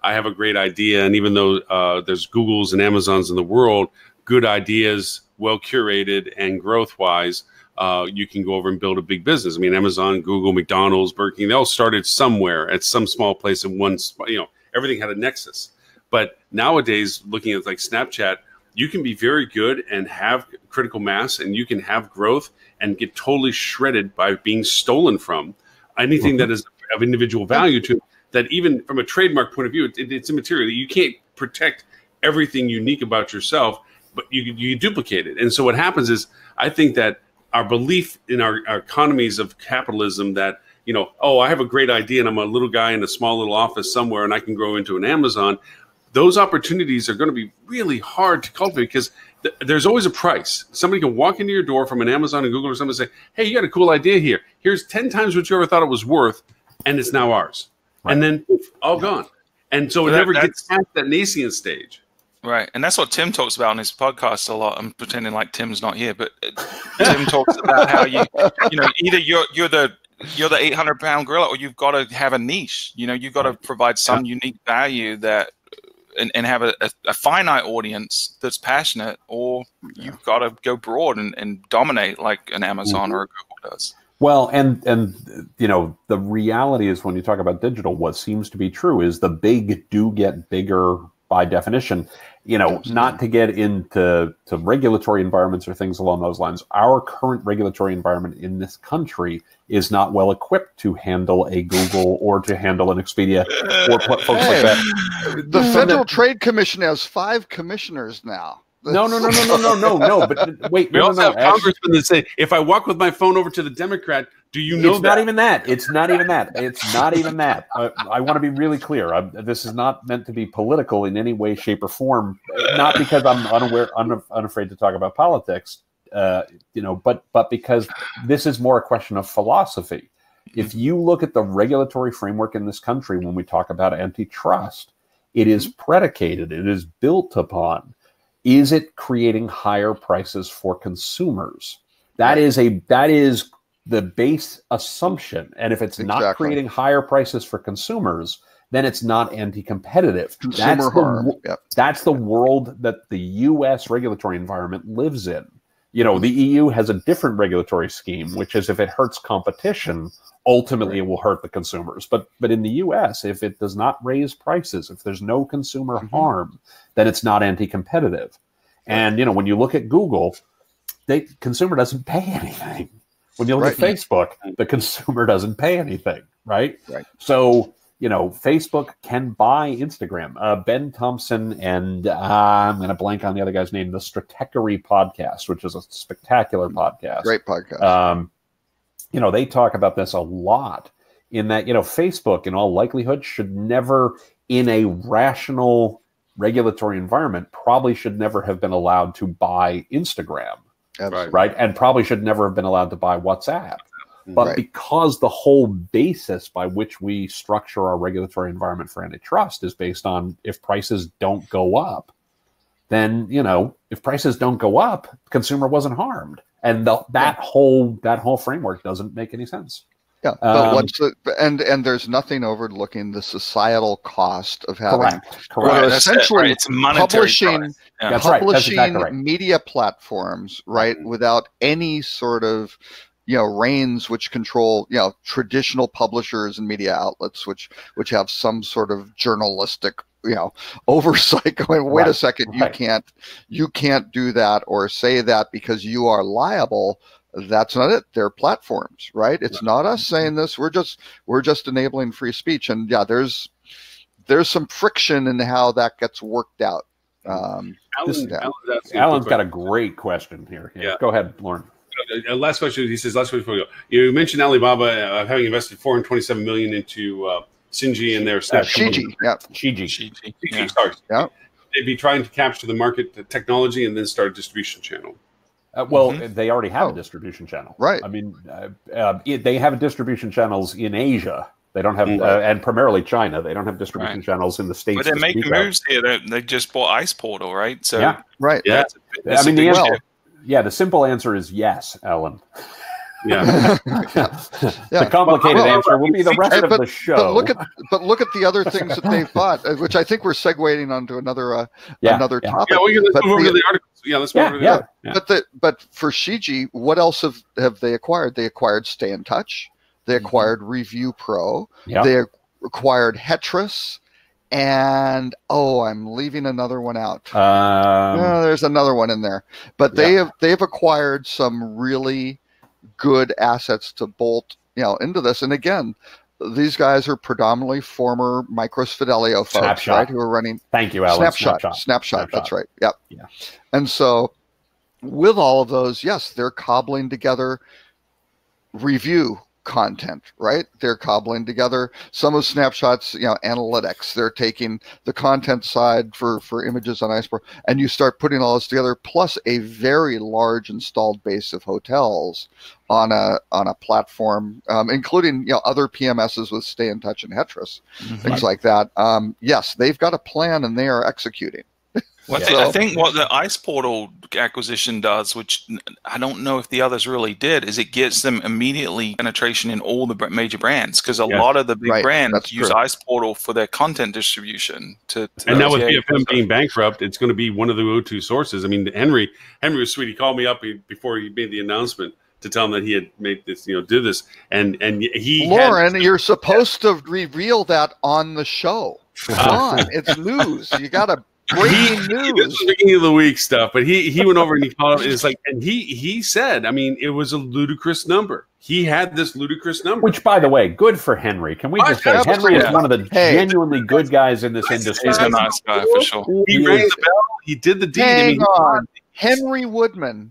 A: I have a great idea, and even though there's Googles and Amazons in the world, good ideas, well curated and growth wise, you can go over and build a big business. I mean, Amazon, Google, McDonald's, Burger King, they all started somewhere at some small place in one spot. You know, everything had a nexus. But nowadays, looking at like Snapchat, you can be very good and have critical mass, and you can have growth and get totally shredded by being stolen from. Anything that is of individual value to that, even from a trademark point of view, it's immaterial. You can't protect everything unique about yourself, but you duplicate it. And so what happens is, I think that our belief in our economies of capitalism that, you know, oh, I have a great idea and I'm a little guy in a small little office somewhere and I can grow into an Amazon. Those opportunities are going to be really hard to cultivate because there's always a price. Somebody can walk into your door from an Amazon and Google or something and say, hey, you got a cool idea here. Here's 10 times what you ever thought it was worth, and it's now ours. Right. And then poof, all gone. And so it never gets past that nascent stage.
E: Right. And that's what Tim talks about on his podcast a lot. I'm pretending like Tim's not here, but Tim talks about how you know, either you're the 800-pound gorilla, or you've got to have a niche. You know, you've got to provide some unique value that and have a finite audience that's passionate, or you've got to go broad and dominate like an Amazon or a Google does.
C: Well, and you know, the reality is when you talk about digital, what seems to be true is the big do get bigger by definition. You know, not to get into regulatory environments or things along those lines. Our current regulatory environment in this country is not well equipped to handle a Google or to handle an Expedia or folks like that.
B: The Federal Trade Commission has 5 commissioners now.
C: No. But wait,
A: we also have congressmen that say, if I walk with my phone over to the Democrat, do you know
C: it's that? Not even that. It's not even that. It's not even that. I want to be really clear. This is not meant to be political in any way, shape, or form. Not because I'm unafraid to talk about politics, you know, but because this is more a question of philosophy. If you look at the regulatory framework in this country, when we talk about antitrust, it is predicated, it is built upon, is it creating higher prices for consumers? That is the base assumption. And if it's not creating higher prices for consumers, then it's not anti-competitive. That's the world that the U.S. regulatory environment lives in. You know, the EU has a different regulatory scheme, which is if it hurts competition, ultimately it will hurt the consumers. But in the U.S., if it does not raise prices, if there's no consumer harm, then it's not anti-competitive. And, you know, when you look at Google, the consumer doesn't pay anything. When you look at Facebook, the consumer doesn't pay anything, right? So, you know, Facebook can buy Instagram. Ben Thompson and I'm going to blank on the other guy's name, the Stratechery podcast, which is a spectacular podcast.
B: Great podcast.
C: You know, they talk about this a lot in that, you know, Facebook in all likelihood should never, in a rational regulatory environment, probably should never have been allowed to buy Instagram. Right. And probably should never have been allowed to buy WhatsApp. But because the whole basis by which we structure our regulatory environment for antitrust is based on if prices don't go up, then, you know, if prices don't go up, consumer wasn't harmed. And that whole framework doesn't make any sense.
B: Yeah, but and there's nothing overlooking the societal cost of having essentially
E: it's monetary
B: publishing media platforms, without any sort of, you know, reins which control, you know, traditional publishers and media outlets which have some sort of journalistic, you know, oversight going, wait a second, you can't do that or say that because you are liable. That's not it. They're platforms, right? It's not us saying this. We're just enabling free speech. And yeah, there's some friction in how that gets worked out.
C: Alan's got a great question here. Yeah. Go ahead, Lauren.
A: last question. He says, last question before we go. You mentioned Alibaba having invested $427 million into Xinji and their
B: Shiji. Yeah.
C: Shiji.
E: Yeah.
A: Sorry.
B: Yeah.
A: They'd be trying to capture the market, the technology, and then start a distribution channel.
C: They already have a distribution channel.
B: Right.
C: I mean, they have distribution channels in Asia. They don't have, and primarily China. They don't have distribution channels in the States.
E: But they're making moves here. They just bought Ice Portal, right? So
C: yeah,
B: right.
A: Yeah.
C: I mean, the simple answer is yes, Alan.
A: Yeah.
C: The complicated answer will be the rest of the show.
B: But look at the other things that they've bought, which I think we're segueing onto another topic.
A: Yeah, let's move over to the articles. Yeah, let's move over to the articles.
B: But for Shiji, what else have they acquired? They acquired Stay in Touch. They acquired Review Pro.
C: Yep.
B: They acquired Hetris. And I'm leaving another one out. There's another one in there. But they've acquired some really good assets to bolt into this. And again, these guys are predominantly former Micros Fidelio folks, right? Who are running.
C: Thank you, Alan.
B: Snapshot. That's right. Yep.
C: Yeah.
B: And so, with all of those, yes, they're cobbling together review content, right? They're cobbling together some of Snapshot's, analytics. They're taking the content side for images on Iceberg, and you start putting all this together, plus a very large installed base of hotels on a platform, including other PMSs with Stay in Touch and Hetris, things like that. Yes, they've got a plan and they are executing.
E: I think what the Ice Portal acquisition does, which I don't know if the others really did, is it gets them immediately penetration in all the major brands, because a lot of the big brands use Ice Portal for their content distribution.
A: And now with BFM being bankrupt, it's going to be one of the go-to sources. I mean, Henry was sweet. He called me up before he made the announcement to tell him that he had made this, did this, and he.
B: Lauren, you're supposed to reveal that on the show. Come on, it's news. You got to. Breaking news.
A: This was beginning of the week stuff, but he went over and he called it. It's like, and he said, I mean, it was a ludicrous number. He had this ludicrous number.
C: Which, by the way, good for Henry. Can we just say Henry is one of the genuinely good guys in this industry?
E: He's a nice guy for sure.
A: He rang the bell. He did the deed.
B: Hang on. Henry Woodman,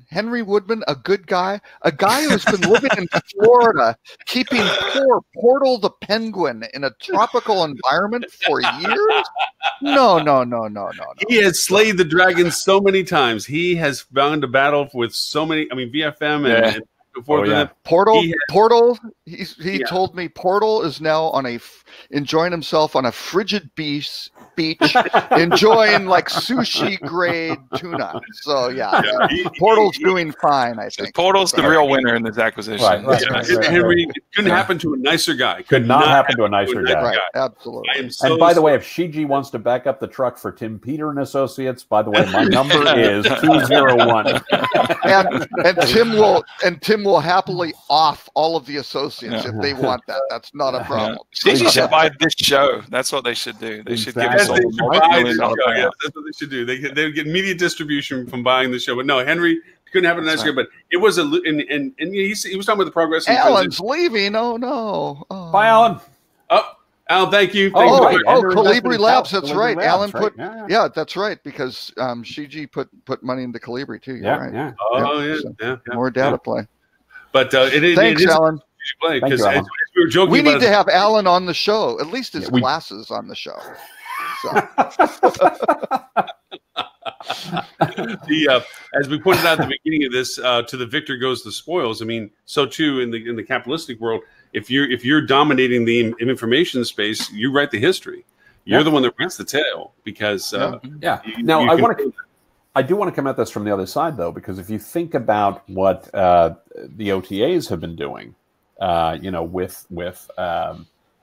B: a good guy, a guy who's been living in Florida, keeping poor Portal the penguin in a tropical environment for years? No.
A: He has slayed the dragon so many times. He has gone to battle with so many. I mean, VFM and before that.
B: Portal. He told me Portal is now enjoying himself on a frigid beach, enjoying like sushi grade tuna. So Portal's doing fine, I think.
E: Portal's the real winner in this acquisition.
C: Right.
A: Henry, it couldn't happen to a nicer guy.
C: Could not happen to a nicer guy.
B: Right, absolutely.
C: And by the way, if Shiji wants to back up the truck for Tim Peter and Associates, by the way, my number is 201.
B: and Tim will happily off all of the associates if they want that. That's not a problem.
E: Shiji should buy this show. That's what they should do. They should give us all multi-million-dollar payouts.
A: That's what they should do. They would get media distribution from buying the show. But no, Henry couldn't have a nice year. But it was and he was talking about the progress.
B: Alan's leaving. Oh no!
C: Bye, Alan.
A: Oh, Alan, thank you.
B: Colibri Labs. That's right. Alan put. Yeah, that's right. Because Shiji put money into Colibri too. You're right.
C: Yeah.
A: Oh
B: yeah. More data play.
A: But
B: thanks, Alan.
A: Because as we were joking,
B: we need to have Alan on the show. At least his glasses on the show. So.
A: As we pointed out at the beginning of this, to the victor goes the spoils. I mean, so too in the capitalistic world. If you're dominating the information space, you write the history. You're the one that writes the tale because
C: I do want to come at this from the other side, though, because if you think about what the OTAs have been doing, with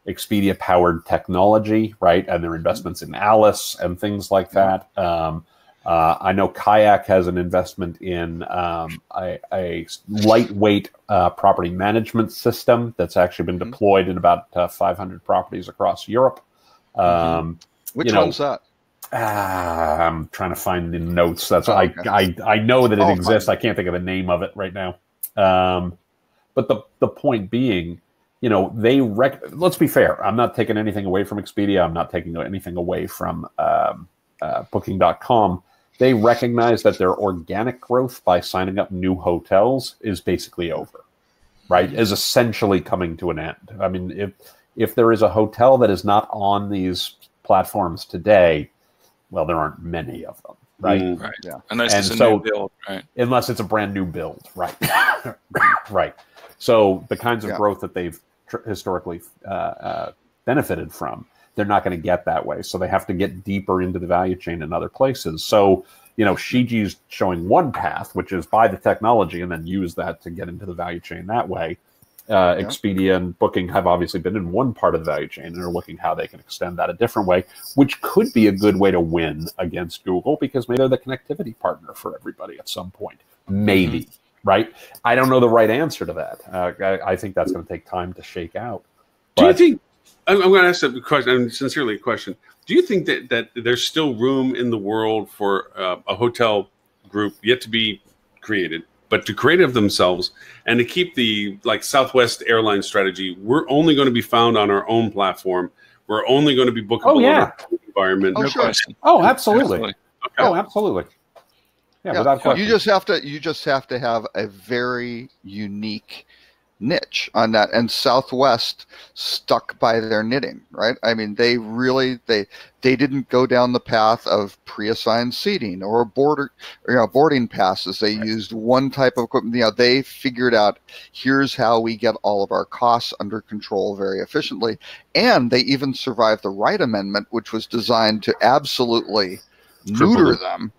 C: Expedia-powered technology, right, and their investments in Alice and things like that. I know Kayak has an investment in a lightweight property management system that's actually been deployed in about 500 properties across Europe.
B: Which one's that?
C: I'm trying to find the notes. That's I know that it exists. I can't think of the name of it right now. But the point being, let's be fair. I'm not taking anything away from Expedia. I'm not taking anything away from Booking.com. they recognize that their organic growth by signing up new hotels is basically over, right? Is essentially coming to an end. I mean, if there is a hotel that is not on these platforms today, well, there aren't many of them, right?
E: Right.
B: Yeah.
E: Unless it's a new build, right?
C: Unless it's a brand new build, right? Right. So the kinds of growth that they've historically benefited from, they're not going to get that way. So they have to get deeper into the value chain in other places. So, Shiji's showing one path, which is buy the technology and then use that to get into the value chain that way. Expedia and Booking have obviously been in one part of the value chain and are looking how they can extend that a different way, which could be a good way to win against Google because maybe they're the connectivity partner for everybody at some point. Maybe, right? I don't know the right answer to that. I think that's going to take time to shake out.
A: Do you think, I'm going to ask a question, sincerely a question. Do you think that there's still room in the world for a hotel group yet to be created, but to create of themselves and to keep the Southwest Airlines strategy? We're only going to be found on our own platform. We're only going to be bookable in our own environment.
E: No question.
C: Oh, absolutely.
A: Okay.
C: Oh, absolutely. Yeah, without question.
B: You just have to have a very unique niche on that, and Southwest stuck by their knitting, right? I mean, they didn't go down the path of pre-assigned seating or boarding passes. They used one type of equipment. They figured out, here's how we get all of our costs under control very efficiently, and they even survived the Wright Amendment, which was designed to absolutely neuter them,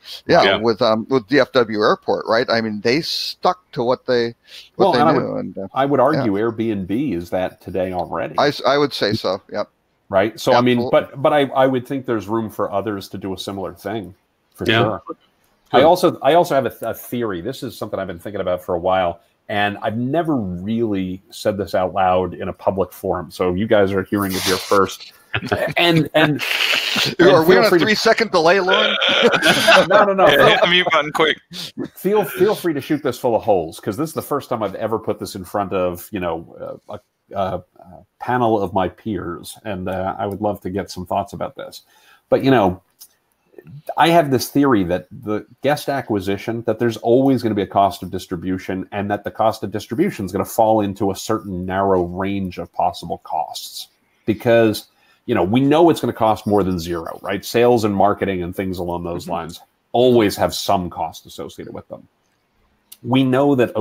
B: with DFW Airport, right? I mean, they stuck to what they knew.
C: I would argue Airbnb is that today already.
B: I would say so. Yep.
C: Right. So absolutely. I mean, but I would think there's room for others to do a similar thing, for sure. I also have a theory. This is something I've been thinking about for a while, and I've never really said this out loud in a public forum. So you guys are hearing it here first. And
B: are we on a 3-second delay, Lauren?
C: No.
E: Hit the mute button quick.
C: Feel free to shoot this full of holes, because this is the first time I've ever put this in front of a panel of my peers, and I would love to get some thoughts about this. But I have this theory that the guest acquisition, that there's always going to be a cost of distribution, and that the cost of distribution is going to fall into a certain narrow range of possible costs, because we know it's going to cost more than zero, right? Sales and marketing and things along those lines always have some cost associated with them. We know that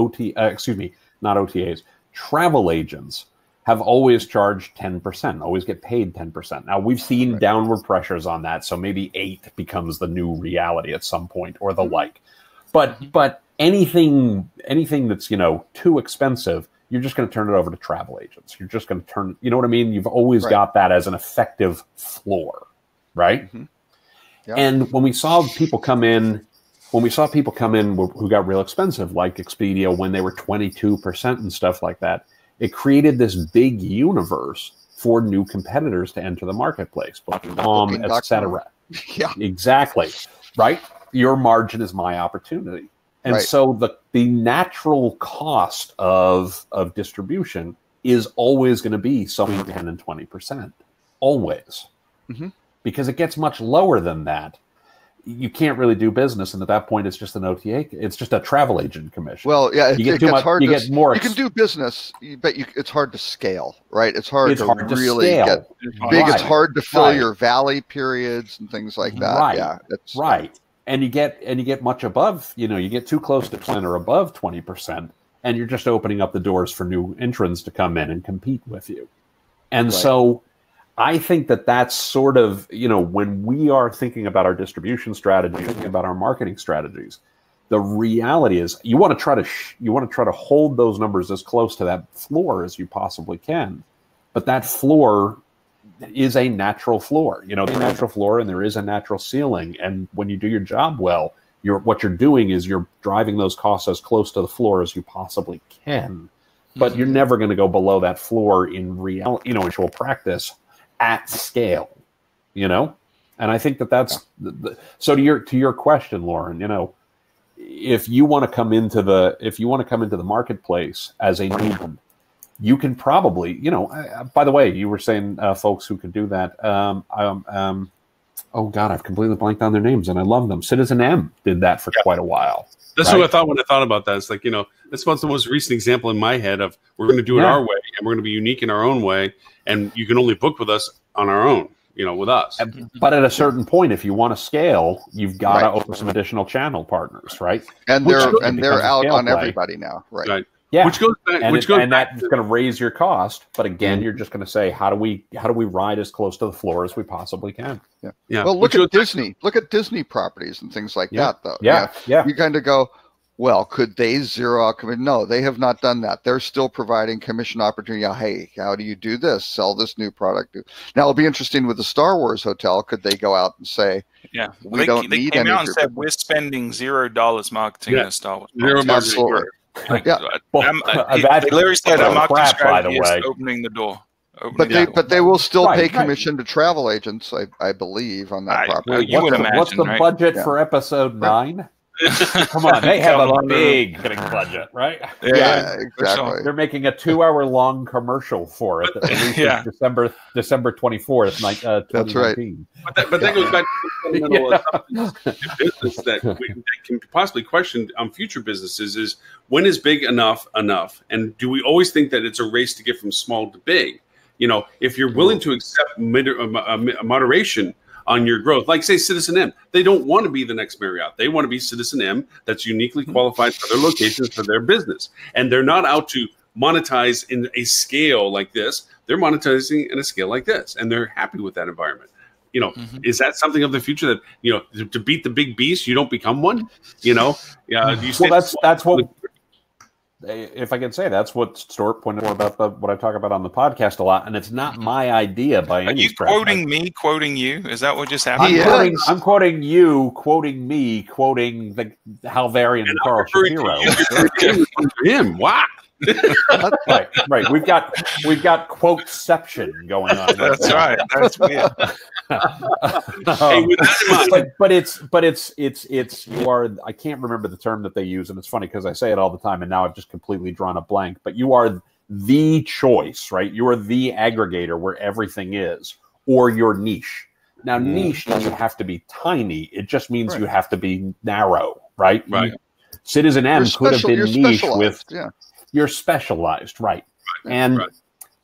C: travel agents have always charged 10%, always get paid 10%. Now, we've seen downward pressures on that, so maybe 8 becomes the new reality at some point, or the like. But anything that's too expensive, you're just going to turn it over to travel agents. You're just going to turn, you know what I mean? You've always got that as an effective floor, right? And when we saw people come in, who got real expensive, like Expedia, when they were 22% and stuff like that, it created this big universe for new competitors to enter the marketplace, Booking.com, et cetera.
B: Yeah,
C: exactly. Right? Your margin is my opportunity. And so the natural cost of distribution is always going to be somewhere between 10 and 20%, always, because it gets much lower than that. You can't really do business, and at that point, it's just an OTA. It's just a travel agent commission.
B: Well, yeah,
C: you get too much. You get more.
B: You can do business, but it's hard to scale, right? It's hard to really
C: scale.
B: Get big. It's hard to fill your valley periods and things like that.
C: Right.
B: Yeah,
C: right. And you get much above. You get too close to 10 or above 20%, and you're just opening up the doors for new entrants to come in and compete with you. And so, I think that's sort of, when we are thinking about our distribution strategy, thinking about our marketing strategies, the reality is you want to try to hold those numbers as close to that floor as you possibly can. But that floor is a natural floor. There's a natural floor and there is a natural ceiling. And when you do your job well, what you're doing is you're driving those costs as close to the floor as you possibly can. But you're never going to go below that floor in reality, actual practice, at scale, and I think that's so to your question, Lauren, if you want to come into the marketplace as a newbie, you can probably, by the way, you were saying folks who can do that. Oh God, I've completely blanked on their names, and I love them. Citizen M did that for quite a while.
A: That's what I thought when I thought about that. It's like, that's what's the most recent example in my head of we're going to do it our way, and we're going to be unique in our own way, and you can only book with us on our own, with us.
C: But at a certain point, if you want to scale, you've got to open some additional channel partners, right?
B: And they're out on everybody now, right?
C: Yeah,
A: which goes back,
C: and that's going to raise your cost. But again, you're just going to say, how do we ride as close to the floor as we possibly can?
B: Yeah. Well, look at Disney. Look at Disney properties and things like that, though.
C: Yeah.
B: You kind of go, well, could they zero out commission? No, they have not done that. They're still providing commission opportunity. Hey, how do you do this? Sell this new product. Now, it'll be interesting with the Star Wars hotel. Could they go out and say, we don't need any?
E: They came out and said, we're spending $0 marketing in Star Wars.
A: Zero marketing.
E: They literally said our marketing strategy is opening the door.
B: But they will still pay commission to travel agents, I believe, on that property.
E: You would imagine,
C: what's the budget for episode 9? Come on, they have a big budget, right?
B: Yeah, exactly.
C: They're making a 2-hour-long commercial for it that releases December 24th, 2019.
B: That's right.
A: But that goes back to the fundamental business that can possibly question on future businesses is when is big enough? And do we always think that it's a race to get from small to big? If you're willing to accept moderation on your growth, like say Citizen M, they don't want to be the next Marriott. They want to be Citizen M that's uniquely qualified for their locations, for their business. And they're not out to monetize in a scale like this. They're monetizing in a scale like this. And they're happy with that environment. Is that something of the future that, to beat the big beast, you don't become one? Do you say
C: that's what, if I can say, that's what Stuart pointed out about what I talk about on the podcast a lot, and it's not my idea by any stretch.
E: Are you quoting me, quoting you? Is that what just happened?
C: I'm quoting you, quoting me, quoting Hal Varian and Carl Shapiro.
A: Him, wow.
C: Right. We've got quoteception going on.
E: That's right. That's weird.
C: But it's you are. I can't remember the term that they use, and it's funny because I say it all the time, and now I've just completely drawn a blank. But you are the choice, right? You are the aggregator where everything is, or your niche. Now, niche doesn't have to be tiny. It just means you have to be narrow, right?
A: Right.
C: Citizen M could have been niche with.
B: Yeah.
C: You're specialized, right? And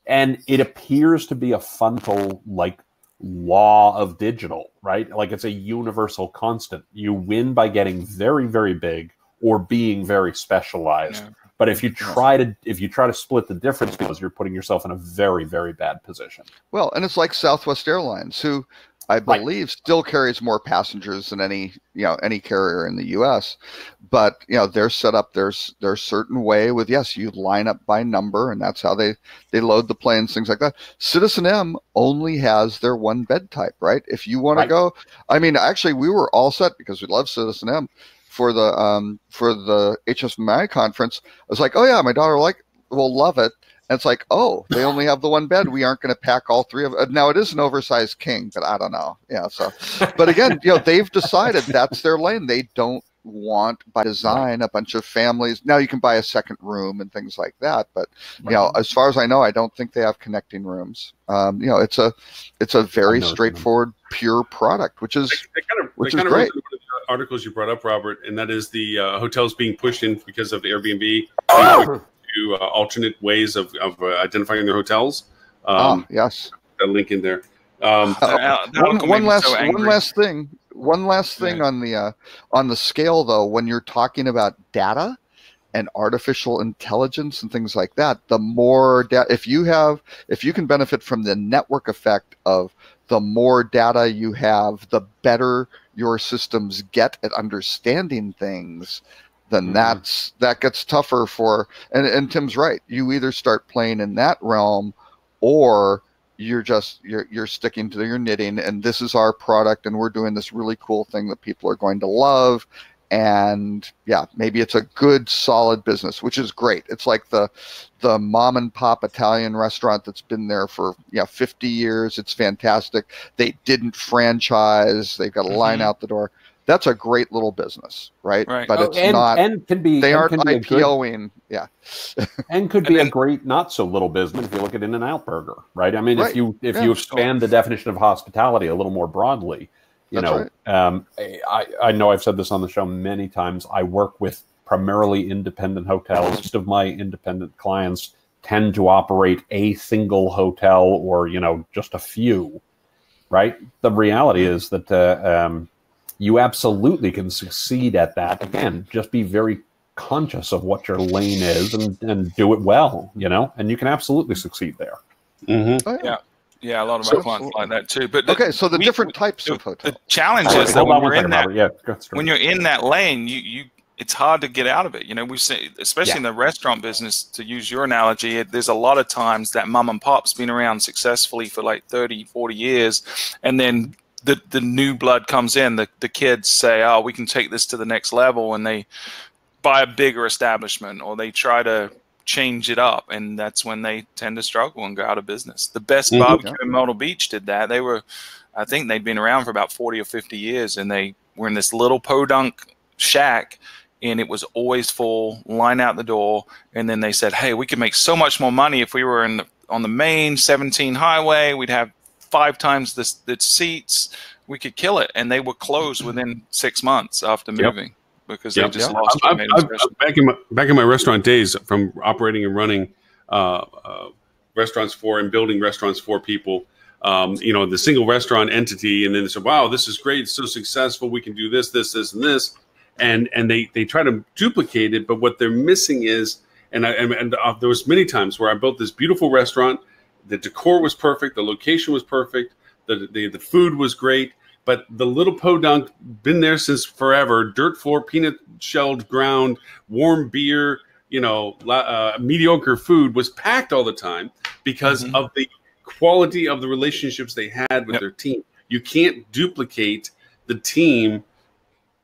C: it appears to be a fundamental law of digital, right? Like it's a universal constant. You win by getting very, very big or being very specialized. Yeah. But if you try to split the difference, because you're putting yourself in a very, very bad position.
B: Well, and it's like Southwest Airlines, who I believe still carries more passengers than any carrier in the U.S. But they're set up their certain way with you line up by number, and that's how they load the planes, things like that. Citizen M only has their one bed type, right? If you want to go, actually we were all set because we love Citizen M for the HSMI conference. I was like, oh yeah, my daughter will love it. And it's like, oh, they only have the one bed. We aren't going to pack all three of it. Now, it is an oversized king, but I don't know. Yeah. So, but again, they've decided that's their lane. They don't want, by design, a bunch of families. Now you can buy a second room and things like that. But, as far as I know, I don't think they have connecting rooms. It's a very straightforward, pure product, which is great.
A: One of the articles you brought up, Robert, and that is the hotels being pushed in because of the Airbnb. Alternate ways of identifying their hotels.
B: Yes.
A: A link in there.
B: One last thing on the scale, though, when you're talking about data and artificial intelligence and things like that, the more data, if you can benefit from the network effect of the more data you have, the better your systems get at understanding things. Then that gets tougher for, and Tim's right. You either start playing in that realm, or you're sticking to your knitting. And this is our product, and we're doing this really cool thing that people are going to love. And maybe it's a good, solid business, which is great. It's like the mom and pop Italian restaurant that's been there for 50 years. It's fantastic. They didn't franchise. They've got a line out the door. That's a great little business, right? But it's not. And can be. They aren't IPOing.
C: And could be a great not so little business if you look at In-N-Out Burger, right? I mean, if you expand the definition of hospitality a little more broadly, You
B: That's
C: know,
B: right.
C: I know I've said this on the show many times. I work with primarily independent hotels. Most of my independent clients tend to operate a single hotel or, you know, just a few, right? The reality is that you absolutely can succeed at that. Again, just be very conscious of what your lane is and do it well, you know, and you can absolutely succeed there.
A: Mm-hmm.
B: Oh,
E: Yeah. Yeah, a lot of my clients like that too. But
B: okay, so the different types of hotels.
E: The challenge is that when you're in that,
C: Robert.
E: when you're in that lane, it's hard to get out of it. You know, we've seen, especially in the restaurant business, to use your analogy, there's a lot of times that mom and pop's been around successfully for like 30, 40 years, and then the new blood comes in. The kids say, oh, we can take this to the next level, and they buy a bigger establishment, or they try to change it up, and that's when they tend to struggle and go out of business. The Best Barbecue in Myrtle Beach did that. I think they'd been around for about 40 or 50 years, and they were in this little podunk shack, and it was always full, line out the door. And then they said, hey, we could make so much more money if we were on the main 17 highway. We'd have 5 times the seats. We could kill it. And they were closed within 6 months after moving. Because they just lost.
A: Back in my restaurant days, from operating and running restaurants for and building restaurants for people, you know, the single restaurant entity, and then they said, "Wow, this is great, it's so successful. We can do this, this, this, and this," and they try to duplicate it, but what they're missing is, and there was many times where I built this beautiful restaurant, the decor was perfect, the location was perfect, the food was great. But the little podunk, been there since forever, dirt floor, peanut shelled ground, warm beer, you know, mediocre food, was packed all the time because of the quality of the relationships they had with their team. You can't duplicate the team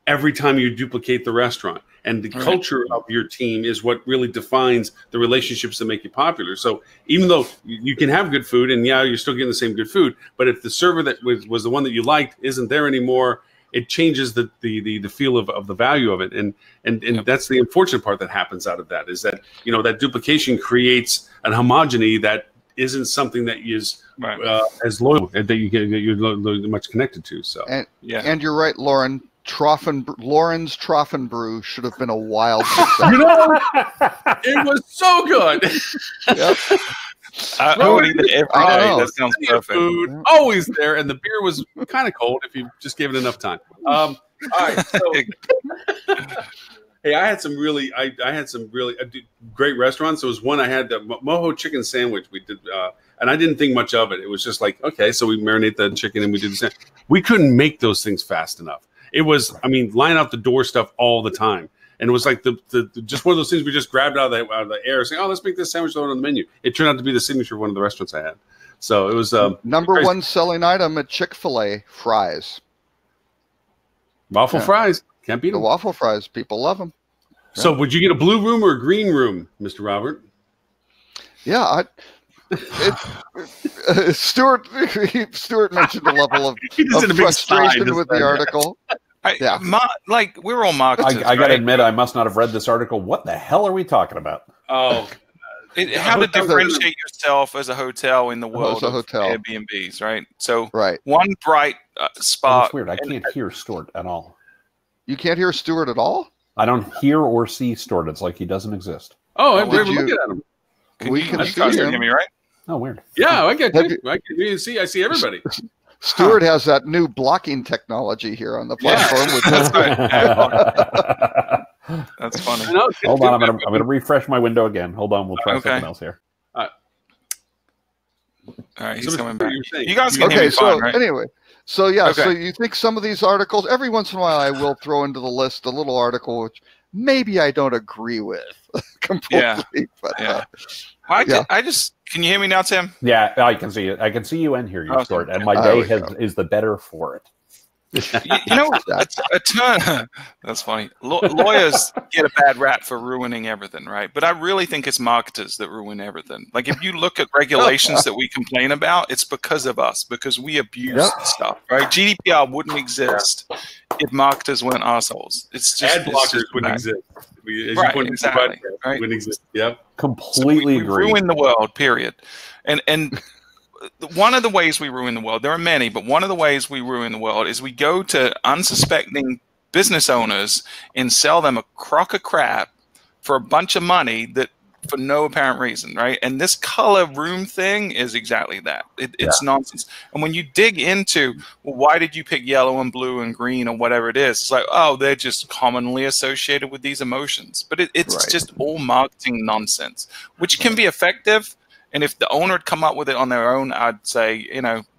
A: every time you duplicate the restaurant. And the culture of your team is what really defines the relationships that make you popular. So even though you can have good food, and you're still getting the same good food, but if the server that was the one that you liked isn't there anymore, it changes the feel of the value of it. And that's the unfortunate part that happens out of that, is that, you know, that duplication creates an homogeny that isn't something that is as loyal, that you're much connected to. So
B: and you're right, Lauren. Lauren's Troffen Brew should have been a wild success.
A: You know, it was so good.
E: Yep. I would eat it every day. That sounds perfect.
A: Food, always there, and the beer was kind of cold if you just gave it enough time. All right, so hey, I had some really great restaurants. There was one I had, the mojo chicken sandwich. We did, and I didn't think much of it. It was just like, okay, so we marinate the chicken and we did the sandwich. We couldn't make those things fast enough. It was, I mean, line out the door stuff all the time. And it was like the just one of those things we just grabbed out of the air, saying, "Oh, let's make this sandwich on the menu." It turned out to be the signature of one of the restaurants I had. So it was
B: number one selling item at Chick-fil-A: fries.
A: Waffle fries, can't beat them.
B: The waffle fries, people love them.
A: So, would you get a blue room or a green room, Mr. Robert?
B: Yeah, Stuart mentioned a level of frustration with the article.
E: We're all marketers.
C: I got to admit, I must not have read this article. What the hell are we talking about?
E: Oh, how to differentiate yourself as a hotel in the world of Airbnbs, right? So, one bright spot.
C: That's weird. I can't hear Stuart at all.
B: You can't hear Stuart at all?
C: I don't hear or see Stuart. It's like he doesn't exist.
A: Oh, we're looking at him.
B: We can see
E: him. Hear me, right?
C: Oh, weird.
A: Yeah, I get you. I can see. I see everybody.
B: Stuart has that new blocking technology here on the platform.
E: That's funny.
C: Hold on, I'm gonna refresh my window again. Hold on, we'll try something else here.
E: All right, he's coming back. You guys can hear me
B: fine,
E: right?
B: Anyway, so you think some of these articles, every once in a while I will throw into the list a little article which maybe I don't agree with completely.
E: I just, can you hear me now, Tim?
C: Yeah, I can see it. I can see you and hear you, Stuart, and my day is the better for it.
E: You know, that's funny. Lawyers get a bad rap for ruining everything, right? But I really think it's marketers that ruin everything. Like, if you look at regulations that we complain about, it's because of us, because we abuse stuff, right? GDPR wouldn't exist if marketers weren't assholes. It's just
A: ad blockers wouldn't exist.
E: Exactly. Right?
A: Wouldn't exist. Yep.
C: Completely agree.
E: We ruin the world. Period. And one of the ways we ruin the world, there are many, but one of the ways we ruin the world is we go to unsuspecting business owners and sell them a crock of crap for a bunch of money that for no apparent reason, right? And this color room thing is exactly that. It's nonsense. And when you dig into, well, why did you pick yellow and blue and green or whatever it is? It's like, oh, they're just commonly associated with these emotions. But it's just all marketing nonsense, which can be effective. And if the owner had come up with it on their own, I'd say,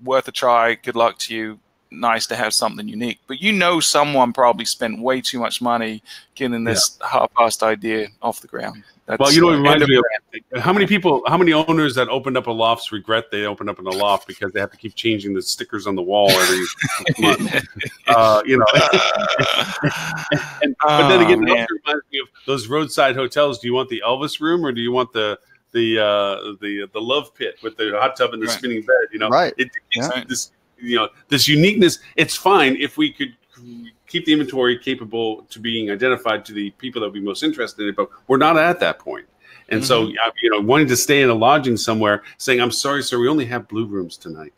E: worth a try. Good luck to you. Nice to have something unique. But someone probably spent way too much money getting this half-assed idea off the ground. That's,
A: well, it reminds me of how many owners that opened up a lofts regret they opened up in a loft because they have to keep changing the stickers on the wall every month. But then again, it also reminds me of those roadside hotels. Do you want the Elvis room or do you want the love pit with the hot tub and the spinning bed?
B: Right.
A: This uniqueness. It's fine if we could keep the inventory capable to being identified to the people that would be most interested in it, but we're not at that point. And so, wanting to stay in a lodging somewhere, saying, "I'm sorry, sir, we only have blue rooms tonight."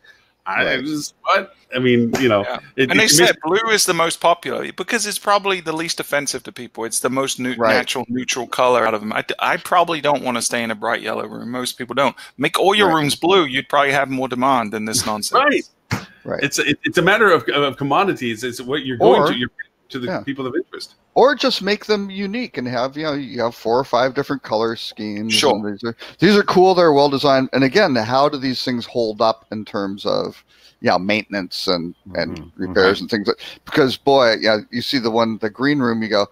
A: What? I mean,
E: and they said blue is the most popular because it's probably the least offensive to people. It's the most natural, neutral color out of them. I probably don't want to stay in a bright yellow room. Most people don't. Make all your rooms blue. You'd probably have more demand than this nonsense.
B: Right.
A: It's a matter of commodities. It's what you're going to the people of interest.
B: Or just make them unique and have you have 4 or 5 different color schemes.
E: Sure.
B: These are cool. They're well designed. And again, how do these things hold up in terms of maintenance and repairs and things? Because boy, you see the green room, you go,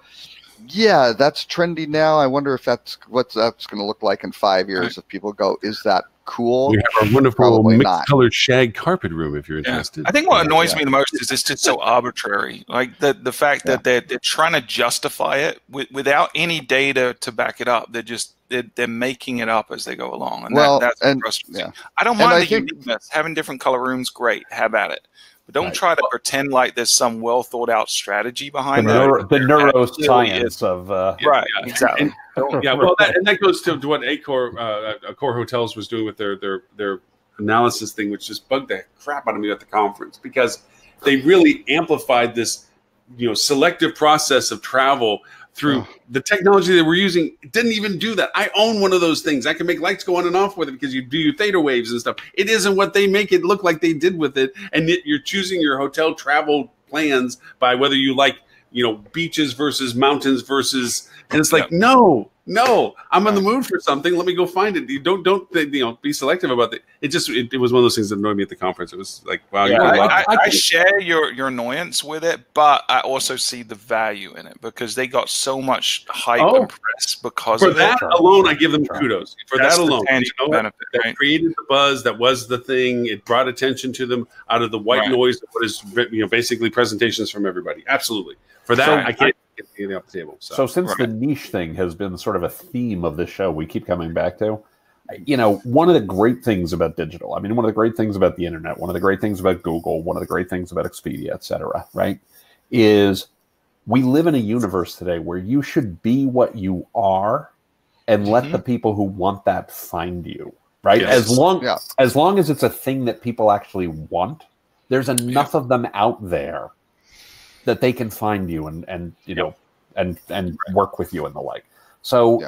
B: yeah, that's trendy now. I wonder if that's going to look like in 5 years. If people go, is that cool?
A: We have a wonderful mixed-colored shag carpet room if you're interested.
E: I think what annoys me the most is it's just so arbitrary. Like the fact that they're trying to justify it without any data to back it up. They're making it up as they go along, and that's frustrating. I don't mind the uniqueness. Having different color rooms, great. Have at it. But don't try to pretend like there's some well thought out strategy behind
C: the neuroscience of
E: exactly.
A: That goes to what Accor Hotels was doing with their analysis thing, which just bugged the crap out of me at the conference because they really amplified this selective process of travel through the technology that we're using. It didn't even do that. I own one of those things. I can make lights go on and off with it because you do your theta waves and stuff. It isn't what they make it look like they did with it. And yet you're choosing your hotel travel plans by whether you like, beaches versus mountains versus, and it's like, no, I'm in the mood for something. Let me go find it. You don't be selective about it. It was one of those things that annoyed me at the conference. It was like, wow.
E: I share your annoyance with it, but I also see the value in it because they got so much hype and press because of
A: that alone. I give them kudos for that alone.
E: Benefit,
A: that created the buzz. That was the thing. It brought attention to them out of the white noise of what is basically presentations from everybody. Absolutely. For that, I can't get anything off the table.
C: So since the niche thing has been sort of a theme of this show, we keep coming back to, one of the great things about digital, one of the great things about the internet, one of the great things about Google, one of the great things about Expedia, et cetera, right, is we live in a universe today where you should be what you are and let the people who want that find you, right? Yes. As long as it's a thing that people actually want, there's enough of them out there that they can find you and work with you and the like. So,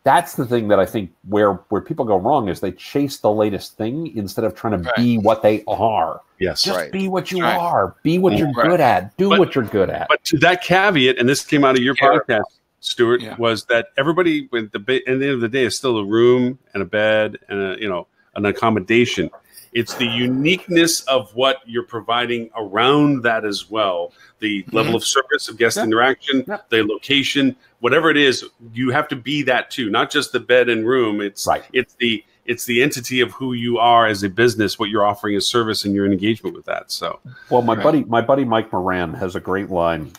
C: that's the thing that I think where people go wrong is they chase the latest thing instead of trying to be what they are.
A: Yes.
C: Just be what you are. Be what you're good at. Do what you're good at.
A: But to that caveat, and this came out of your podcast, Stuart, was that everybody, at the end of the day, is still a room and a bed and an accommodation. It's the uniqueness of what you're providing around that as well. The level of service, of guest interaction, the location, whatever it is, you have to be that too. Not just the bed and room. It's the entity of who you are as a business, what you're offering as service, and your engagement with that. So,
C: well, my buddy Mike Moran has a great line.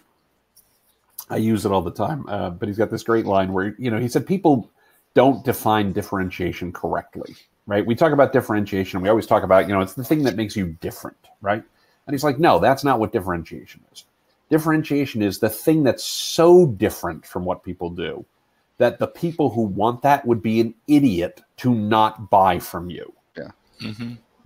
C: I use it all the time, but he's got this great line where he said people don't define differentiation correctly. Right? We talk about differentiation, and we always talk about, it's the thing that makes you different, right? And he's like, no, that's not what differentiation is. Differentiation is the thing that's so different from what people do that the people who want that would be an idiot to not buy from you.
B: Yeah.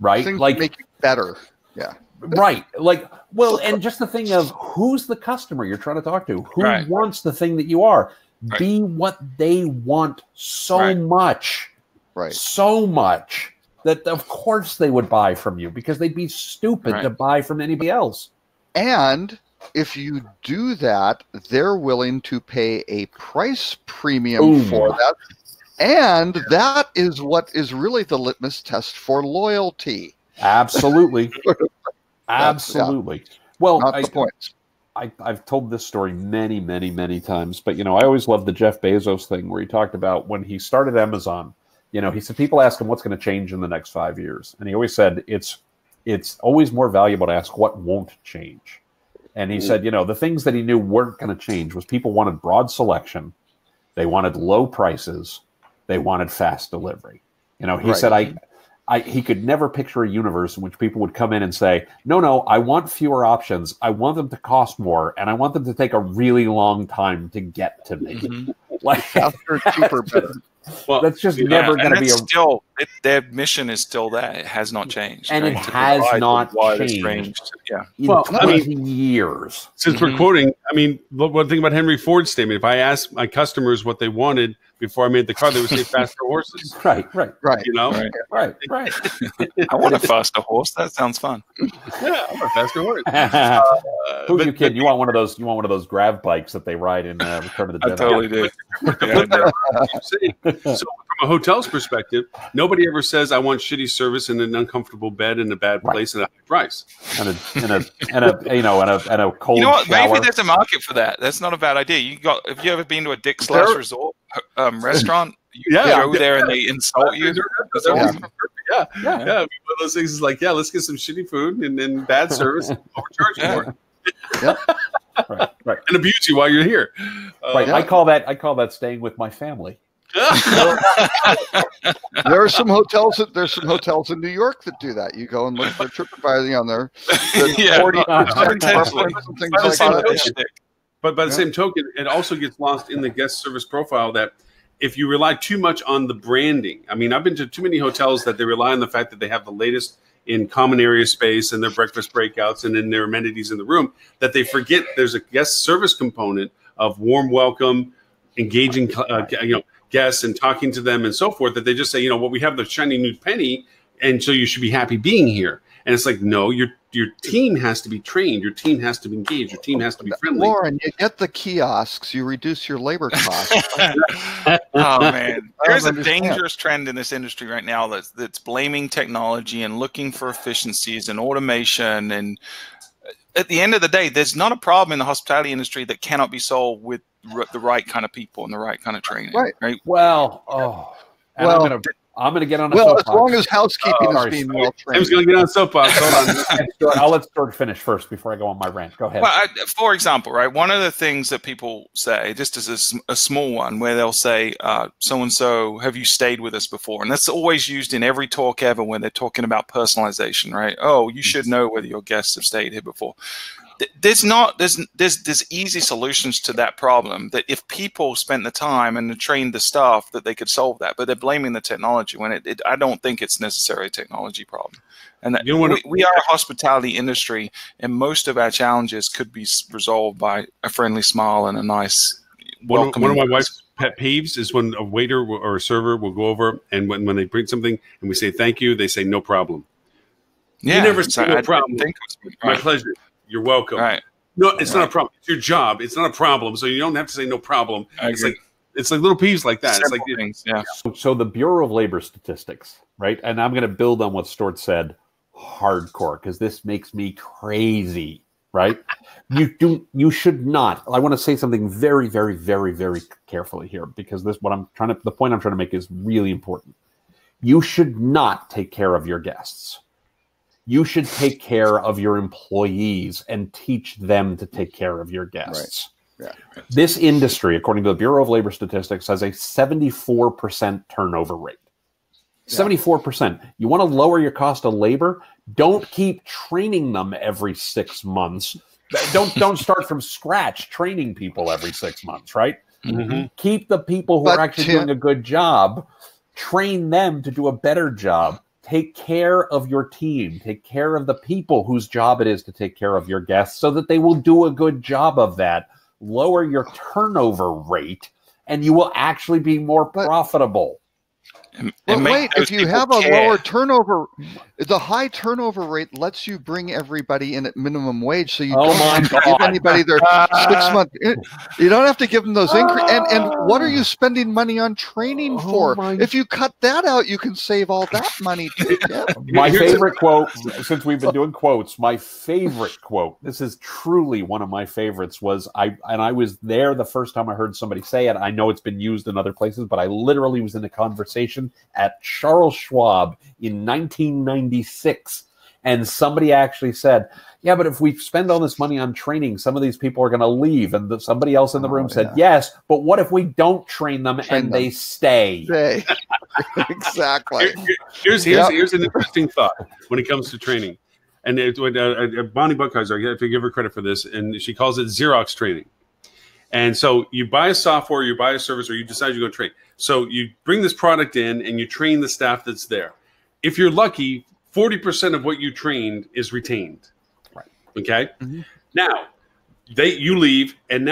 C: right?
B: Things
C: Like
B: make it better. Yeah.
C: Right. Like, well, and just the thing of who's the customer you're trying to talk to? Who wants the thing that you are? Right. Be what they want so much.
B: Right.
C: So much that, of course, they would buy from you because they'd be stupid to buy from anybody else.
B: And if you do that, they're willing to pay a price premium for that. And that is what is really the litmus test for loyalty.
C: Absolutely. Absolutely. Well,
B: not the point.
C: I've told this story many, many, many times, but, I always loved the Jeff Bezos thing where he talked about when he started Amazon, he said, people ask him what's going to change in the next 5 years. And he always said, it's always more valuable to ask what won't change. And he said, the things that he knew weren't going to change was people wanted broad selection. They wanted low prices. They wanted fast delivery. He said, he could never picture a universe in which people would come in and say, no, I want fewer options. I want them to cost more, and I want them to take a really long time to get to me. Like
B: faster, cheaper, better.
C: Well, that's just never going to be
E: their mission is still there. It has not changed.
C: And it has not changed.
E: Yeah.
C: Well, 20 years.
A: Since we're quoting, one thing about Henry Ford's statement, if I asked my customers what they wanted before I made the car, they would say faster horses.
C: Right.
A: Right.
C: Right.
E: I want a faster horse. That sounds fun.
A: Yeah, I want a faster horse.
C: Who you kidding? You want one of those? You want one of those grav bikes that they ride in Return of the Jedi?
E: I totally do.
A: So from a hotel's perspective, nobody ever says I want shitty service and an uncomfortable bed in a bad place and a high price.
C: And a cold.
E: You know what?
C: shower.
E: Maybe there's a market for that. That's not a bad idea. Have you ever been to a Dick Slash resort restaurant? You go there and they insult you.
A: Yeah. One of those things is like, let's get some shitty food and then bad service and overcharge you for it.
C: Right.
A: And abuse you while you're here.
C: I call that staying with my family.
B: There are some hotels in New York that do that. You go and look for TripAdvisor on there. 40%.
A: But by the same token, it also gets lost in the guest service profile that if you rely too much on the branding, I've been to too many hotels that they rely on the fact that they have the latest in common area space and their breakfast breakouts and in their amenities in the room, that they forget there's a guest service component of warm welcome, engaging guests and talking to them and so forth, that they just say, we have the shiny new penny, and so you should be happy being here. And it's like, no, your team has to be trained, your team has to be engaged, your team has to be friendly.
B: Lauren, you get the kiosks, you reduce your labor costs.
E: Oh man, there's a dangerous trend in this industry right now that's blaming technology and looking for efficiencies and automation. And at the end of the day, there's not a problem in the hospitality industry that cannot be solved with the right kind of people and the right kind of training. Right.
C: Well, I'm going to get on a
B: soapbox. As long as housekeeping is being well trained.
A: I was going to get on a soapbox. Hold on.
C: I'll let George finish first before I go on my rant. Go ahead.
E: Well, for example, one of the things that people say, just as a small one, where they'll say, so-and-so, have you stayed with us before? And that's always used in every talk ever when they're talking about personalization, right? Oh, you should know whether your guests have stayed here before. There's easy solutions to that problem, that if people spent the time and trained the staff, that they could solve that. But they're blaming the technology when I don't think it's necessarily a technology problem. And that we are a hospitality industry, and most of our challenges could be resolved by a friendly smile and a nice welcome.
A: One of my wife's pet peeves is when a waiter or a server will go over, and when they bring something and we say thank you, they say no problem.
E: Yeah,
A: you never say no problem. My pleasure. You're welcome.
E: Right.
A: No, it's not a problem. It's your job. It's not a problem. So you don't have to say no problem. It's like little peeves like that.
E: Simple
A: it's like
E: things. Yeah.
C: So the Bureau of Labor Statistics, right? And I'm going to build on what Stort said hardcore, because this makes me crazy, right? You should not. I want to say something very, very, very, very carefully here, because the point I'm trying to make is really important. You should not take care of your guests. You should take care of your employees and teach them to take care of your guests.
B: Right. Yeah.
C: This industry, according to the Bureau of Labor Statistics, has a 74% turnover rate. 74%. You want to lower your cost of labor? Don't keep training them every 6 months. Don't start from scratch training people every 6 months, right?
A: Mm-hmm.
C: Keep the people who are actually doing a good job, train them to do a better job. take care of your team, take care of the people whose job it is to take care of your guests so that they will do a good job of that. Lower your turnover rate, and you will actually be more profitable.
B: But wait, if you have a lower turnover, the high turnover rate lets you bring everybody in at minimum wage, so you don't have to give anybody their 6 month. You don't have to give them those increase. And what are you spending money on training for? If you cut that out, you can save all that money too. Yeah.
C: My favorite quote, since we've been doing quotes, my favorite quote, this is truly one of my favorites, was I was there the first time I heard somebody say it. I know it's been used in other places, but I literally was in a conversation at Charles Schwab in 1996, and somebody actually said, yeah, but if we spend all this money on training, some of these people are going to leave. And somebody else in the room said, yes, but what if we don't train them and they stay?
B: Exactly.
A: Here's an interesting thought when it comes to training. And Bonnie Buckheiser, I have to give her credit for this, and she calls it Xerox training. And so you buy a software, you buy a service, or you decide you're going to train. So you bring this product in and you train the staff that's there. If you're lucky, 40% of what you trained is retained.
C: Right.
A: Okay. Mm-hmm. Now you leave, and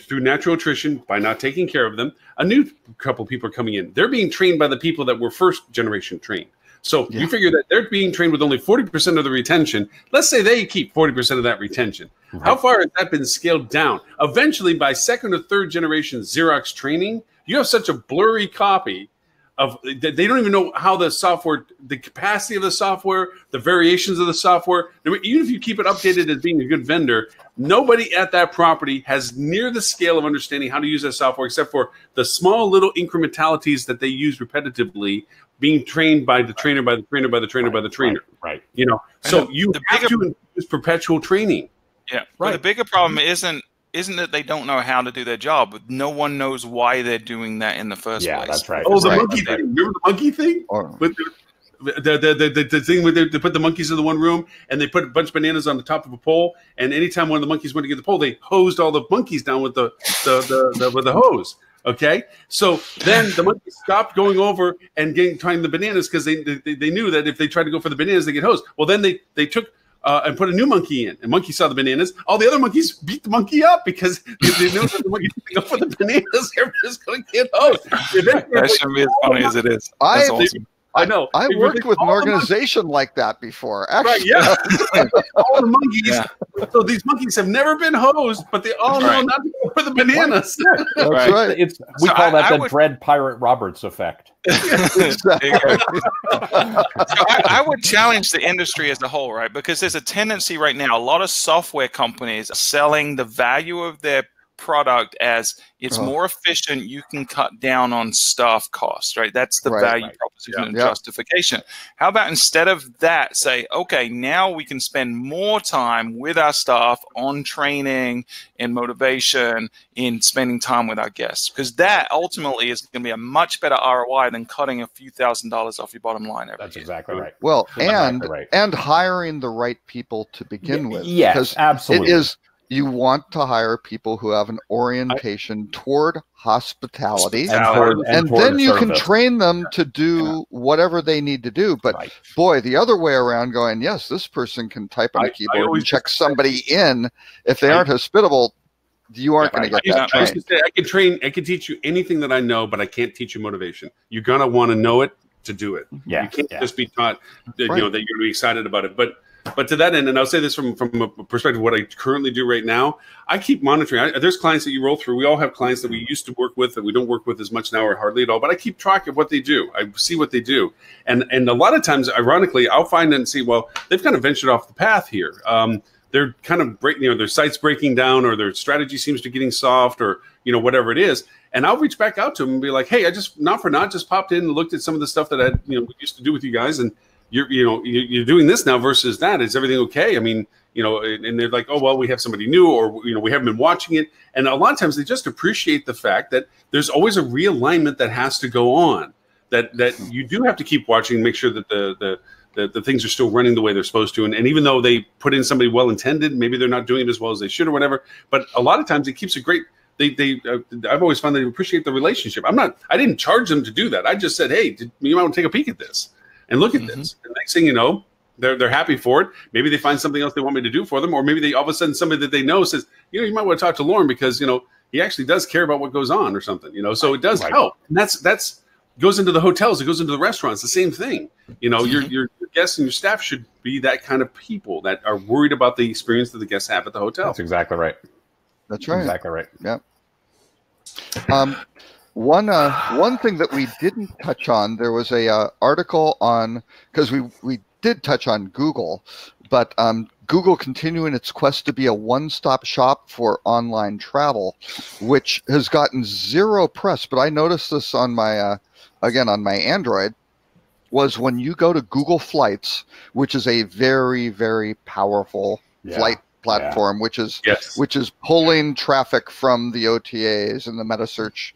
A: through natural attrition, by not taking care of them, a new couple people are coming in. They're being trained by the people that were first generation trained. So you figure that they're being trained with only 40% of the retention. Let's say they keep 40% of that retention. Mm-hmm. How far has that been scaled down? Eventually, by second or third generation Xerox training, you have such a blurry copy of that they don't even know how the software, the capacity of the software, the variations of the software. Even if you keep it updated as being a good vendor, nobody at that property has near the scale of understanding how to use that software, except for the small little incrementalities that they use repetitively, being trained by the trainer, by the trainer, by the trainer, by the trainer.
C: Right.
A: You know, so you have to use perpetual training.
E: Yeah. Right. But the bigger problem isn't that they don't know how to do their job, but no one knows why they're doing that in the first place.
C: Yeah, that's right.
A: Oh, the monkey thing. Remember the monkey thing? With the thing where they put the monkeys in the one room and they put a bunch of bananas on the top of a pole, and anytime one of the monkeys went to get the pole, they hosed all the monkeys down with the hose. Okay, so then the monkeys stopped going over and trying the bananas because they knew that if they tried to go for the bananas, they get hosed. Well, then they took and put a new monkey in, and monkey saw the bananas. All the other monkeys beat the monkey up because they knew that the monkey didn't go for the bananas. They're just going to get hosed.
E: That should be as funny as it is. That's awesome.
A: I know.
B: I worked with an organization like that before. Actually.
A: Right, yeah. All the monkeys. Yeah. So these monkeys have never been hosed, but they all know not to go for the bananas.
B: That's right.
C: We call that the Dread Pirate Roberts effect.
E: So I would challenge the industry as a whole, right? Because there's a tendency right now, a lot of software companies are selling the value of their product as it's more efficient, you can cut down on staff costs, right? That's the value proposition and justification. How about instead of that, say, okay, now we can spend more time with our staff on training and motivation, in spending time with our guests, because that ultimately is going to be a much better ROI than cutting a few $1,000s off your bottom line every year.
C: That's exactly right.
B: Well, and hiring the right people to begin with.
C: Yes, absolutely.
B: You want to hire people who have an orientation toward hospitality, and then you can train them to do whatever they need to do. But boy, the other way around, going, yes, this person can type on a keyboard and check somebody in. If they aren't hospitable, you aren't going to get that trained.
A: I used to say, I can teach you anything that I know, but I can't teach you motivation. You're going to want to know it to do it.
C: Yeah.
A: You can't just be taught that, that you're going to be excited about it. But to that end, and I'll say this from a perspective of what I currently do right now, I keep monitoring. There's clients that you roll through. We all have clients that we used to work with that we don't work with as much now or hardly at all. But I keep track of what they do. I see what they do. And a lot of times, ironically, I'll find and see, well, they've kind of ventured off the path here. They're kind of their site's breaking down, or their strategy seems to be getting soft, or whatever it is. And I'll reach back out to them and be like, hey, I just just popped in and looked at some of the stuff that I we used to do with you guys, and you're doing this now versus that. Is everything okay? I mean, and they're like, oh, well, we have somebody new, or, we haven't been watching it. And a lot of times they just appreciate the fact that there's always a realignment that has to go on, that you do have to keep watching and make sure that the things are still running the way they're supposed to. And even though they put in somebody well-intended, maybe they're not doing it as well as they should or whatever. But a lot of times it keeps a great, I've always found they appreciate the relationship. I didn't charge them to do that. I just said, hey, you might want to take a peek at this. and look at this. And next thing you know, they're happy for it. Maybe they find something else they want me to do for them, or maybe they all of a sudden somebody that they know says, you might want to talk to Lauren because he actually does care about what goes on or something. So it does help. And that's goes into the hotels. It goes into the restaurants. The same thing. Your guests and your staff should be that kind of people that are worried about the experience that the guests have at the hotel.
C: That's exactly right.
B: That's right.
C: Exactly right.
B: Yeah. One thing that we didn't touch on, there was a article on, because we did touch on Google, but Google continuing its quest to be a one-stop shop for online travel, which has gotten zero press. But I noticed this on my on my Android, was when you go to Google Flights, which is a very, very powerful flight platform, which is pulling traffic from the OTAs and the metasearch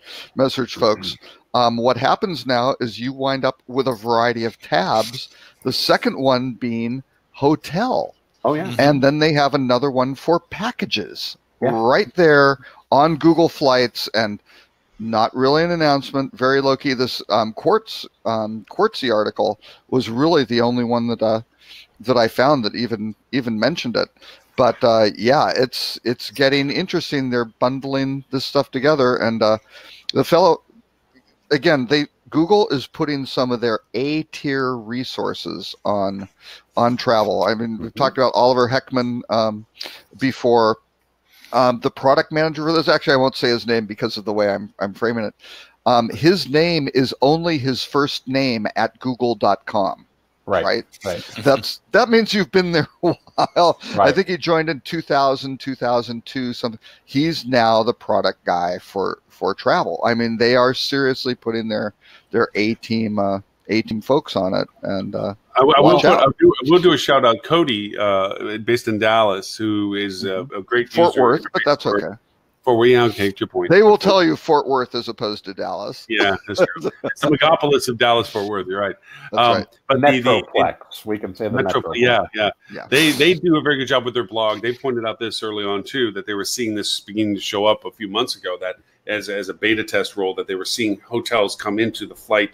B: folks. What happens now is you wind up with a variety of tabs. The second one being hotel.
C: Oh yeah.
B: And then they have another one for packages right there on Google Flights, and not really an announcement, very low key. This Quartzy article was really the only one that I found that even mentioned it. But it's getting interesting. They're bundling this stuff together, and the fellow, again, Google is putting some of their A-tier resources on travel. I mean, we've talked about Oliver Heckman before. The product manager for this, actually, I won't say his name because of the way I'm framing it. His name is only his first name at google.com. Right. That means you've been there a while. Right. I think he joined in 2000, 2002, something. He's now the product guy for travel. I mean, they are seriously putting their A-team folks on it. And
A: we'll do a shout out. Cody, based in Dallas, who is a great
B: Fort
A: user.
B: Worth, but that's okay.
A: Okay, your point.
B: They will tell you Fort Worth as opposed to Dallas.
A: Yeah, that's true. It's the megapolis of Dallas, Fort Worth. You're right.
B: That's right.
C: But Metroplex, we can say the Metroplex.
A: Yeah. They do a very good job with their blog. They pointed out this early on too, that they were seeing this beginning to show up a few months ago, that as a beta test role, that they were seeing hotels come into the flight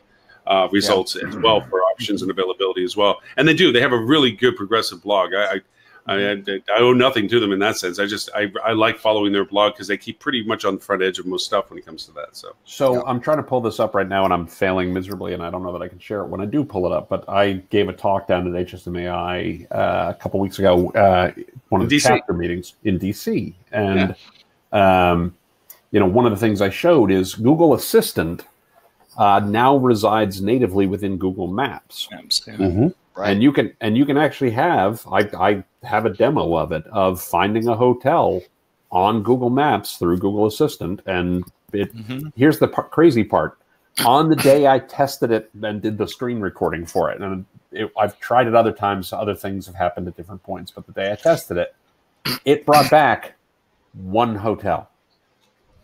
A: results as well for options and availability as well. And they do. They have a really good progressive blog. I owe nothing to them in that sense. I like following their blog because they keep pretty much on the front edge of most stuff when it comes to that. So
C: I'm trying to pull this up right now, and I'm failing miserably, and I don't know that I can share it when I do pull it up. But I gave a talk down at HSMAI a couple weeks ago, one of the chapter meetings in DC, and one of the things I showed is Google Assistant now resides natively within Google Maps. Right. And you can actually have, I have a demo of it, of finding a hotel on Google Maps through Google Assistant. And here's the crazy part. On the day I tested it and did the screen recording for it, and I've tried it other times, other things have happened at different points, but the day I tested it, it brought back one hotel.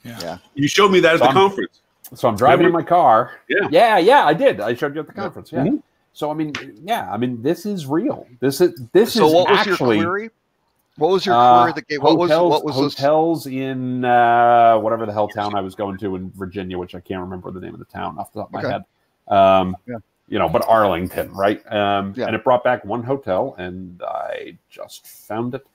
A: Yeah. You showed me that at the conference.
C: So I'm driving in my car. Yeah, I did. I showed you at the conference. Yeah.
B: Mm-hmm.
C: So I mean, this is real. This is
B: what was
C: actually.
B: Your query? What was your query that gave? What was
C: hotels in whatever the hell town I was going to in Virginia, which I can't remember the name of the town off the top of my head. But Arlington, right? And it brought back one hotel, and I just found it.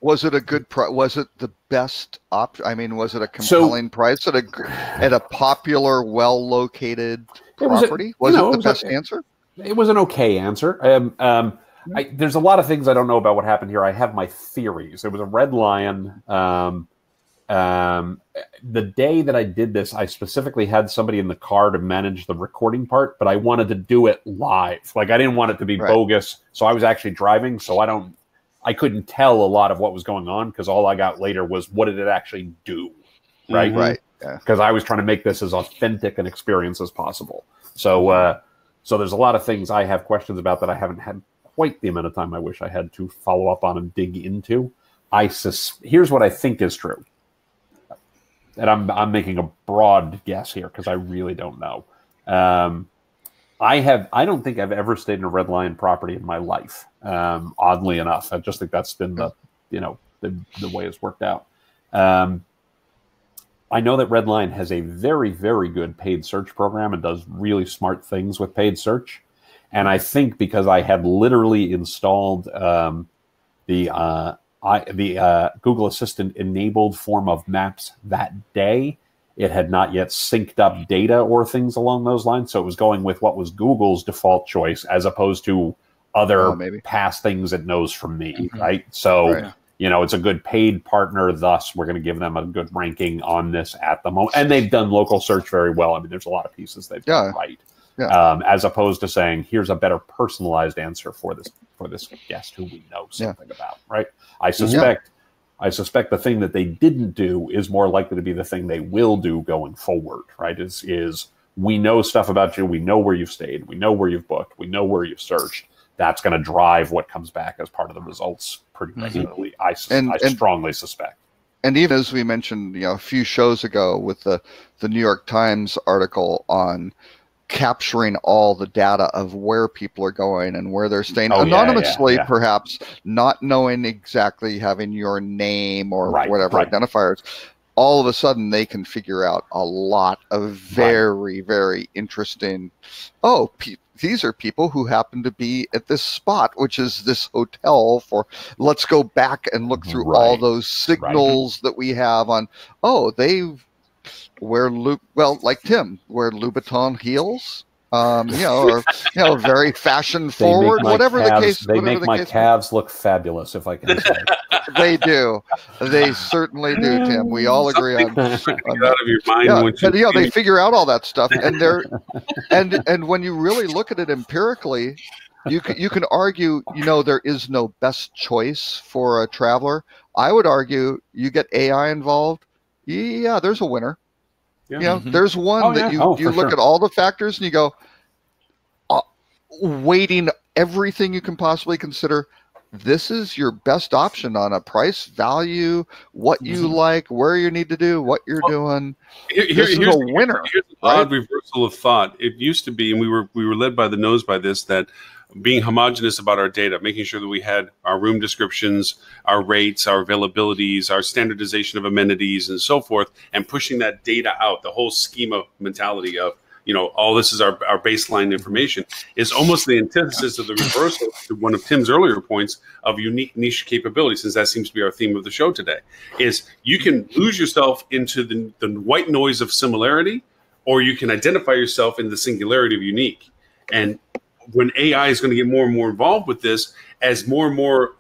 B: Was it a good price? Was it the best option? I mean, was it a compelling price at a popular, well-located property? Was it the best answer?
C: It was an okay answer. There's a lot of things I don't know about what happened here. I have my theories. It was a Red Lion. The day that I did this, I specifically had somebody in the car to manage the recording part, but I wanted to do it live. Like, I didn't want it to be bogus. So I was actually driving. So I couldn't tell a lot of what was going on because all I got later was what did it actually do, right?
B: Right.
C: Because I was trying to make this as authentic an experience as possible. So there's a lot of things I have questions about that I haven't had quite the amount of time I wish I had to follow up on and dig into. Here's what I think is true, and I'm making a broad guess here because I really don't know. I don't think I've ever stayed in a Red Lion property in my life. Oddly enough, I just think that's been the way it's worked out. I know that Red Lion has a very, very good paid search program and does really smart things with paid search. And I think because I had literally installed the Google Assistant enabled form of Maps that day, it had not yet synced up data or things along those lines. So it was going with what was Google's default choice as opposed to other past things it knows from me, right? So, you know, it's a good paid partner. Thus, we're going to give them a good ranking on this at the moment. And they've done local search very well. I mean, there's a lot of pieces they've done right. As opposed to saying, here's a better personalized answer for this guest who we know something about, right? I suspect the thing that they didn't do is more likely to be the thing they will do going forward, right? Is we know stuff about you, we know where you've stayed, we know where you've booked, we know where you've searched. That's going to drive what comes back as part of the results pretty regularly. I strongly suspect.
B: And even as we mentioned, you know, a few shows ago with the New York Times article on capturing all the data of where people are going and where they're staying anonymously, perhaps not knowing exactly, having your name or whatever identifiers, all of a sudden they can figure out a lot of very, very interesting, these are people who happen to be at this spot, which is this hotel let's go back and look through all those signals that we have on, they wear like Tim, wear Louboutin heels, or very fashion forward, whatever the case.
C: They make my calves look fabulous, if I can say.
B: They do. They certainly do, Tim. We all agree on.
A: Get out of your mind.
B: But they figure out all that stuff, and and when you really look at it empirically, you can argue, there is no best choice for a traveler. I would argue you get AI involved. Yeah, there's a winner. There's one that you look at all the factors and you go, weighting everything you can possibly consider, this is your best option on a price value, what you like, where you need to do, what you're doing. Here's a winner.
A: Here's an odd reversal of thought. It used to be, and we were led by the nose by this, that being homogenous about our data, making sure that we had our room descriptions, our rates, our availabilities, our standardization of amenities, and so forth, and pushing that data out, the whole schema mentality of, all this is our baseline information, is almost the antithesis of the reversal to one of Tim's earlier points of unique niche capability, since that seems to be our theme of the show today, is you can lose yourself into the white noise of similarity, or you can identify yourself in the singularity of unique. And when AI is going to get more and more involved with this, as more and more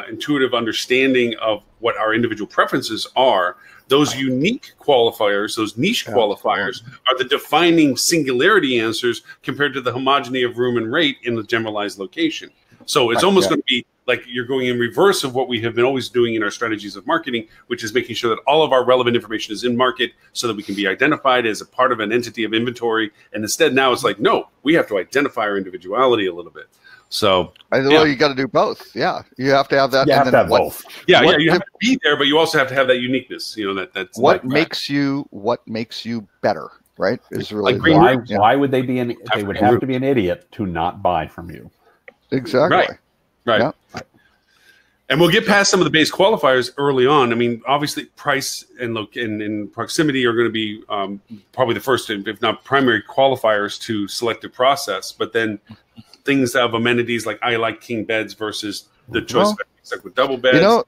A: intuitive understanding of what our individual preferences are, those unique qualifiers, those niche qualifiers, are the defining singularity answers compared to the homogeny of room and rate in the generalized location. So it's almost going to be like you're going in reverse of what we have been always doing in our strategies of marketing, which is making sure that all of our relevant information is in market so that we can be identified as a part of an entity of inventory. And instead now it's like, no, we have to identify our individuality a little bit. So
B: you got to do both. Yeah, you have to have that.
C: You have to have both.
A: You have to be there, but you also have to have that uniqueness. That's
B: what makes you better, right? Is really
C: why would they be they would have to be an idiot to not buy from you.
B: Exactly.
A: Right. Yeah. And we'll get past some of the base qualifiers early on. I mean, obviously, price and proximity are going to be probably the first, if not primary, qualifiers to select a process. But then things of amenities like I like king beds versus the choice of with double beds.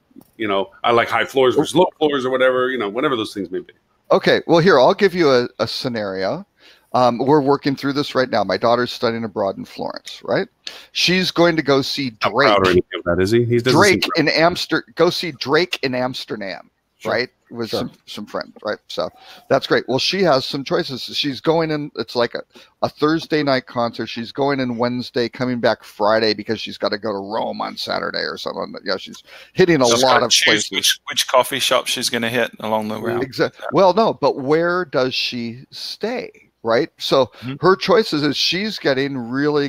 A: I like high floors versus low floors or whatever. Whatever those things may be.
B: Okay. Well, here I'll give you a scenario. We're working through this right now. My daughter's studying abroad in Florence, right? She's going to go see Drake.
A: Not proud or anything of that, is he?
B: Drake in Amsterdam. Go see Drake in Amsterdam, right? With some friends, right? So that's great. Well, she has some choices. She's going in. It's like a Thursday night concert. She's going in Wednesday, coming back Friday because she's got to go to Rome on Saturday or something. Yeah, she's hitting a lot of places.
E: Which coffee shop she's going to hit along the route.
B: Exactly. Well, no, but where does she stay? Right. So her choices is she's getting really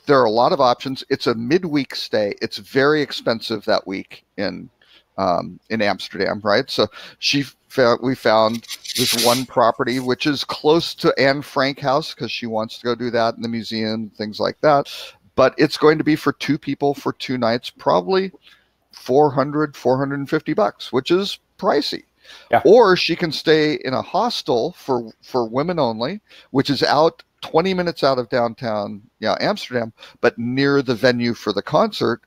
B: there are a lot of options. It's a midweek stay. It's very expensive that week in Amsterdam. Right. So we found this one property, which is close to Anne Frank House because she wants to go do that in the museum, things like that. But it's going to be for two people for 2 nights, probably $450, which is pricey. Yeah. Or she can stay in a hostel for women only, which is out 20 minutes out of downtown Amsterdam, but near the venue for the concert.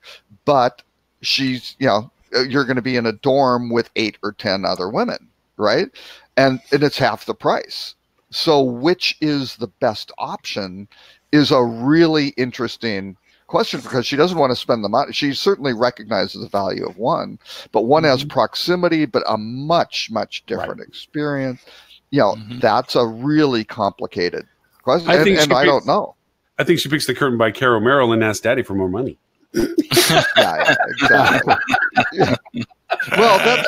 B: But she's, you're going to be in a dorm with 8 or 10 other women, right? And it's half the price. So which is the best option is a really interesting question, because she doesn't want to spend the money. She certainly recognizes the value of one, but one has proximity, but a much, much different experience. That's a really complicated question. I don't know.
A: I think she picks the curtain by Carol Merrill and asks Daddy for more money.
B: Yeah, exactly. Yeah. Well,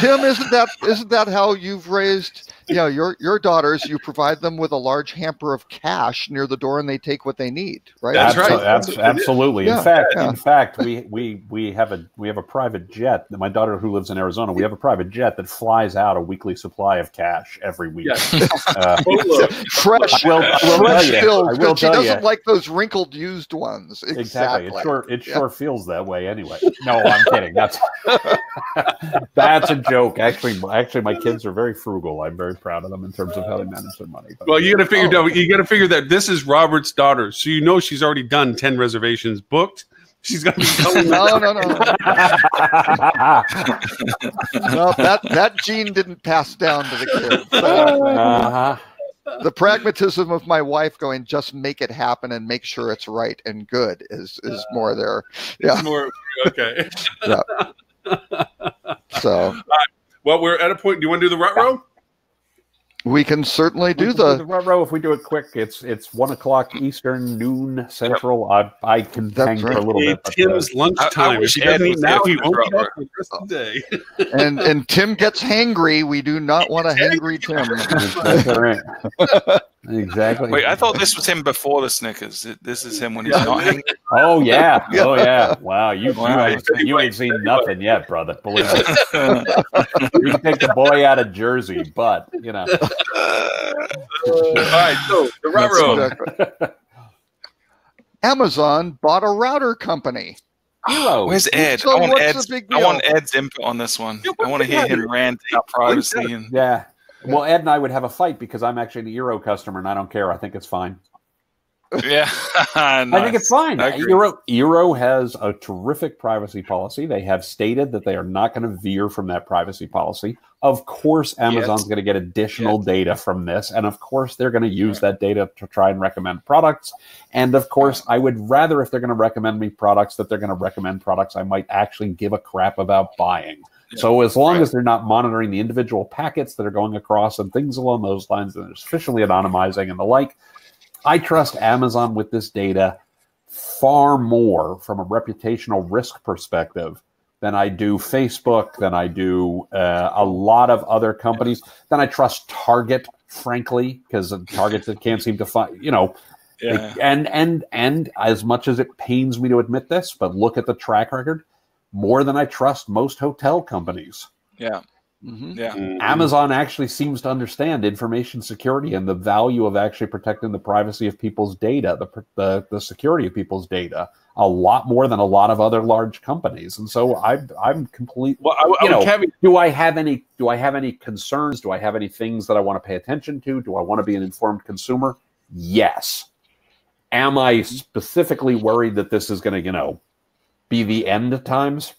B: Tim, isn't that how you've raised your daughters? You provide them with a large hamper of cash near the door, and they take what they need, right?
A: That's right.
C: Absolutely.
B: Yeah.
C: In fact, we have a private jet. My daughter, who lives in Arizona, we have a private jet that flies out a weekly supply of cash every week.
B: Yes. Fresh. Fresh filled, because she doesn't like those wrinkled used ones. Exactly.
C: It sure feels that way anyway. No, I'm kidding. That's a joke. Actually, my kids are very frugal. I'm very proud of them in terms of how they manage their money. But,
A: well, you got to figure that this is Robert's daughter, so she's already done 10 reservations booked. She's going to be going.
B: No. No, that gene didn't pass down to the kids. The pragmatism of my wife going, just make it happen and make sure it's right and good is more there. Yeah.
A: It's more okay.
B: Yeah. So,
A: well, we're at a point. Do you want to do the rut row?
B: We can certainly do
C: the rut row if we do it quick. It's 1:00 Eastern, noon Central. I can hang for a little bit.
A: Tim's lunchtime. If he doesn't eat now, he won't eat for the rest of the day.
B: And Tim gets hangry. We do not want a hangry Tim.
C: Exactly.
E: Wait, I thought this was him before the Snickers. This is him when he's not hangry.
C: Oh yeah. Wow, you ain't seen nothing yet, brother. Believe me. You can take the boy out of Jersey, but
A: all right, so the rut row.
B: Exactly. Amazon bought a router company.
E: Where's Ed?
B: So
E: I want Ed's input on this one. I want to hear him rant about privacy.
C: Yeah. Well, Ed and I would have a fight because I'm actually an Eero customer and I don't care. I think it's fine.
E: Yeah. Nice.
C: I think it's fine. Eero has a terrific privacy policy. They have stated that they are not going to veer from that privacy policy. Of course, Amazon's going to get additional data from this. And of course, they're going to use that data to try and recommend products. And of course, I would rather, if they're going to recommend me products, that they're going to recommend products I might actually give a crap about buying. So as long as they're not monitoring the individual packets that are going across and things along those lines, and they're sufficiently anonymizing and the like, I trust Amazon with this data far more from a reputational risk perspective than I do Facebook, than I do a lot of other companies. Then I trust Target, frankly, because Target that can't seem to find, and as much as it pains me to admit this, but look at the track record, more than I trust most hotel companies.
E: Yeah.
C: Amazon actually seems to understand information security and the value of actually protecting the privacy of people's data, the security of people's data, a lot more than a lot of other large companies. And so I'm completely. Well, do I have any concerns? Do I have any things that I want to pay attention to? Do I want to be an informed consumer? Yes. Am I specifically worried that this is going to, be the end of times?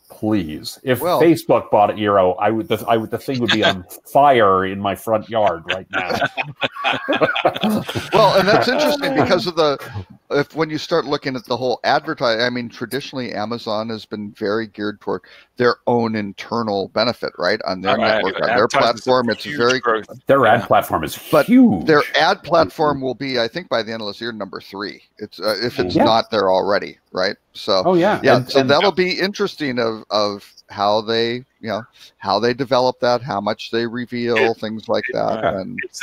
C: Please. If Facebook bought Eero, the thing would be on fire in my front yard right now.
B: Well, and that's interesting because of when you start looking at the whole advertising, I mean, traditionally Amazon has been very geared toward their own internal benefit, right? On their network, on their platform, it's very
C: growth. Their ad platform is
B: but
C: huge.
B: Their ad platform will be, I think, by the end of this year, number 3. It's if it's not there already, right? So so that'll be interesting of how they develop that, how much they reveal, things like that. And
A: it's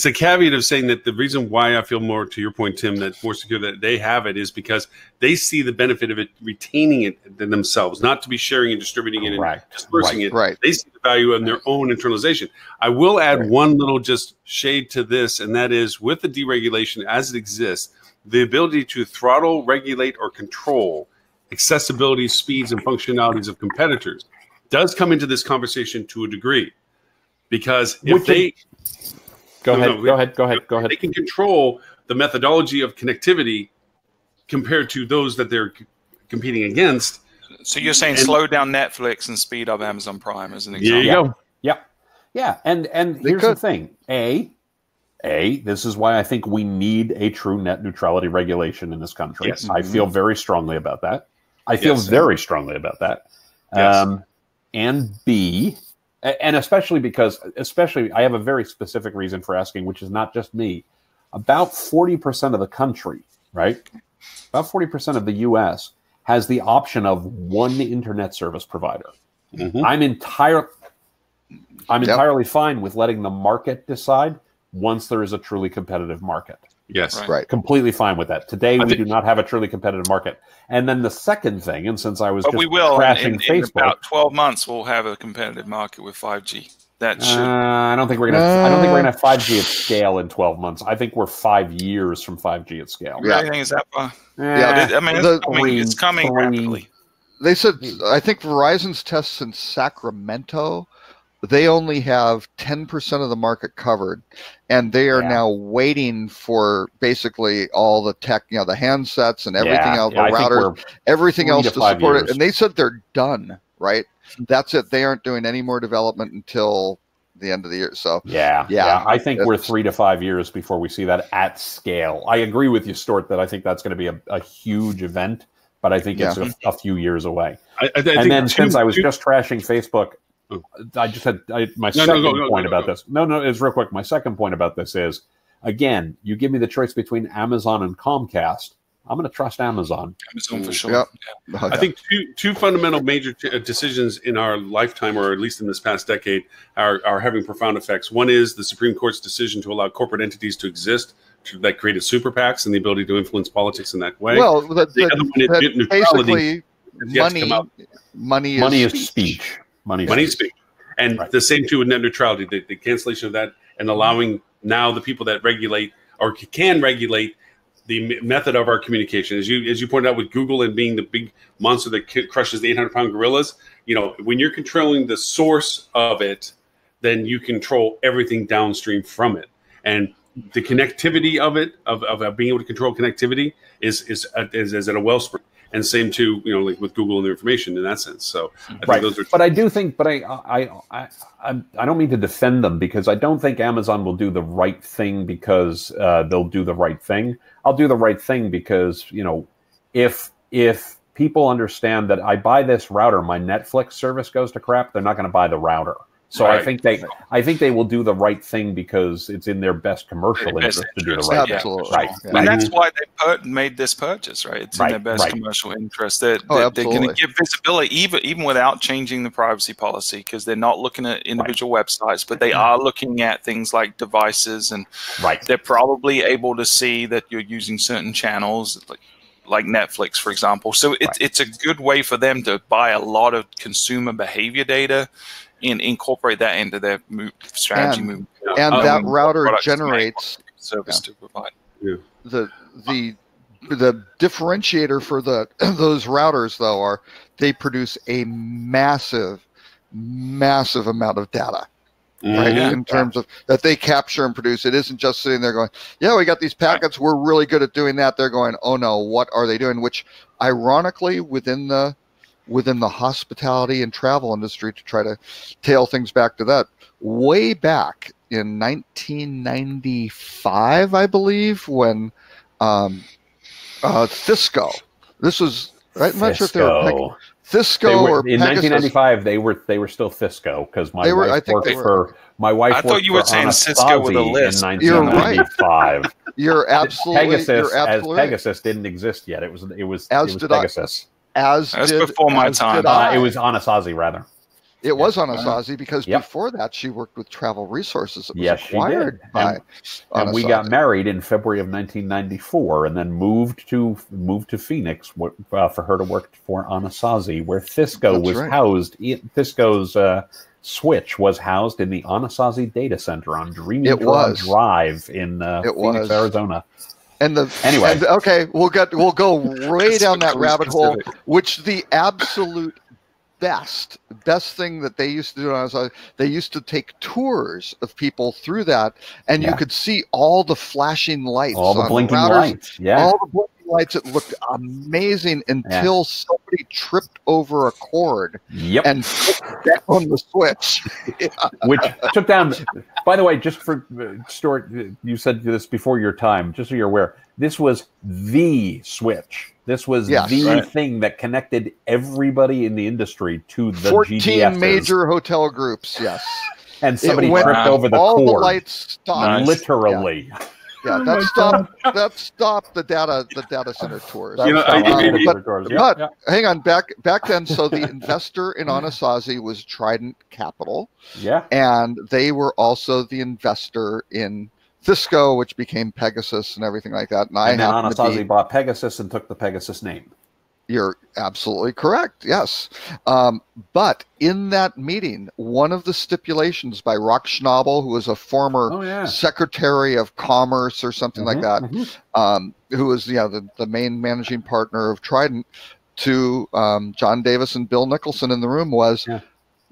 A: a caveat of saying that the reason why I feel more, to your point, Tim, that more secure that they have it is because they see the benefit of it retaining it themselves, not to be sharing and distributing it and dispersing it.
B: Right.
A: They see the value in their own internalization. I will add one little just shade to this, and that is with the deregulation as it exists, the ability to throttle, regulate, or control accessibility, speeds, and functionalities of competitors does come into this conversation to a degree. Because if
C: Go ahead.
A: They can control the methodology of connectivity compared to those that they're competing against.
E: So you're saying slow down Netflix and speed up Amazon Prime as an example?
A: There you go.
C: Yeah. And here's the thing. This is why I think we need a true net neutrality regulation in this country.
A: Yes.
C: I feel very strongly about that. I feel very strongly about that.
A: Yes.
C: And B, and especially because I have a very specific reason for asking, which is not just me. About 40% of the country, right? About 40% of the U.S. has the option of one internet service provider.
A: Mm-hmm.
C: I'm entirely fine with letting the market decide once there is a truly competitive market.
A: Yes.
B: Right.
C: Completely fine with that. Today, we do not have a truly competitive market. And then the second thing, and since I was
E: we will
C: crashing
E: in
C: Facebook,
E: about 12 months, we'll have a competitive market with 5G. That should.
C: I don't think we're gonna have 5G at scale in 12 months. I think we're 5 years from 5G at scale.
E: Yeah. Everything is that far.
C: Yeah.
E: I mean, it's coming rapidly.
B: They said, I think Verizon's tests in Sacramento, they only have 10% of the market covered, and they are now waiting for basically all the tech, the handsets and everything else, the routers, everything else to support it. And they said they're done, right? That's it. They aren't doing any more development until the end of the year. So
C: I think we're 3 to 5 years before we see that at scale. I agree with you, Stuart, that I think that's going to be a huge event, but I think it's a few years away. Since I was just trashing Facebook, I just had my second point about this. It's real quick. My second point about this is, again, you give me the choice between Amazon and Comcast. I'm going to trust Amazon.
E: Amazon for sure.
B: Yep.
E: Yeah.
A: I think two fundamental major decisions in our lifetime, or at least in this past decade, are having profound effects. One is the Supreme Court's decision to allow corporate entities to exist that created super PACs and the ability to influence politics in that way.
B: Well,
A: the other one is net neutrality.
B: Basically, money is speech.
A: Money speech. And the same too with net neutrality, the cancellation of that and allowing now the people that regulate or can regulate the method of our communication. As you pointed out with Google and being the big monster that crushes the 800-pound gorillas, when you're controlling the source of it, then you control everything downstream from it. And the connectivity of it, of being able to control connectivity is at a wellspring. And same too, like with Google and their information in that sense. So I think those are.
C: But I do think, I don't mean to defend them, because I don't think Amazon will do the right thing because they'll do the right thing. I'll do the right thing because if people understand that I buy this router, my Netflix service goes to crap, they're not going to buy the router. So I think they will do the right thing because it's in their best commercial interest to do the right thing.
B: Absolutely.
C: Right.
B: Yeah.
E: And that's why they made this purchase, right? It's in their best commercial interest. They're going to give visibility even without changing the privacy policy, because they're not looking at individual websites, but they are looking at things like devices, and they're probably able to see that you're using certain channels, like Netflix, for example. So it's a good way for them to buy a lot of consumer behavior data and incorporate that into their strategy movement.
B: And that router generates
E: service to provide.
B: Yeah. The differentiator for those routers, though, are they produce a massive amount of data. Right, in terms of that they capture and produce. It isn't just sitting there going, yeah, we got these packets, we're really good at doing that. They're going, oh no, what are they doing? Which ironically within the hospitality and travel industry, to try to tail things back to that, way back in 1995, I believe, when Cisco, this was, I'm not sure if they were Cisco or
C: in
B: Pegasus.
C: 1995 they were still Cisco, because my wife worked for
E: I thought you were saying Cisco with a list.
C: In 1995.
B: You're absolutely
C: Pegasus Pegasus didn't exist yet. It was Pegasus.
E: That's before my time.
C: It was Anasazi, rather.
B: It was Anasazi, because before that she worked with Travel Resources. It was acquired by
C: and we got married in February of 1994, and then moved to Phoenix for her to work for Anasazi, where Cisco was housed. Cisco's switch was housed in the Anasazi data center on Dreaming Drive in Phoenix, Arizona.
B: Anyway, we'll go way down that rabbit hole, which the absolute best thing that they used to do. Was they used to take tours of people through that, and you could see all the flashing lights,
C: all the blinking lights,
B: all the blinking lights. It looked amazing until somebody tripped over a cord and put down the switch,
C: which took down. By the way, just for Stuart, you said this before your time. Just so you're aware, this was the switch. This was the thing that connected everybody in the industry to the
B: 14
C: GDSs.
B: major hotel groups. Yes,
C: and somebody tripped over the
B: all
C: cord.
B: The lights stopped.
C: Literally.
B: Yeah, that stopped the data center tours. But hang on, back then, so the investor in Anasazi was Trident Capital.
C: Yeah.
B: And they were also the investor in Fisco, which became Pegasus and everything like that.
C: And then Anasazi bought Pegasus and took the Pegasus name.
B: You're absolutely correct. Yes. But in that meeting, one of the stipulations by Rock Schnabel, who was a former Secretary of Commerce or something like that, who was the main managing partner of Trident, to John Davis and Bill Nicholson in the room, was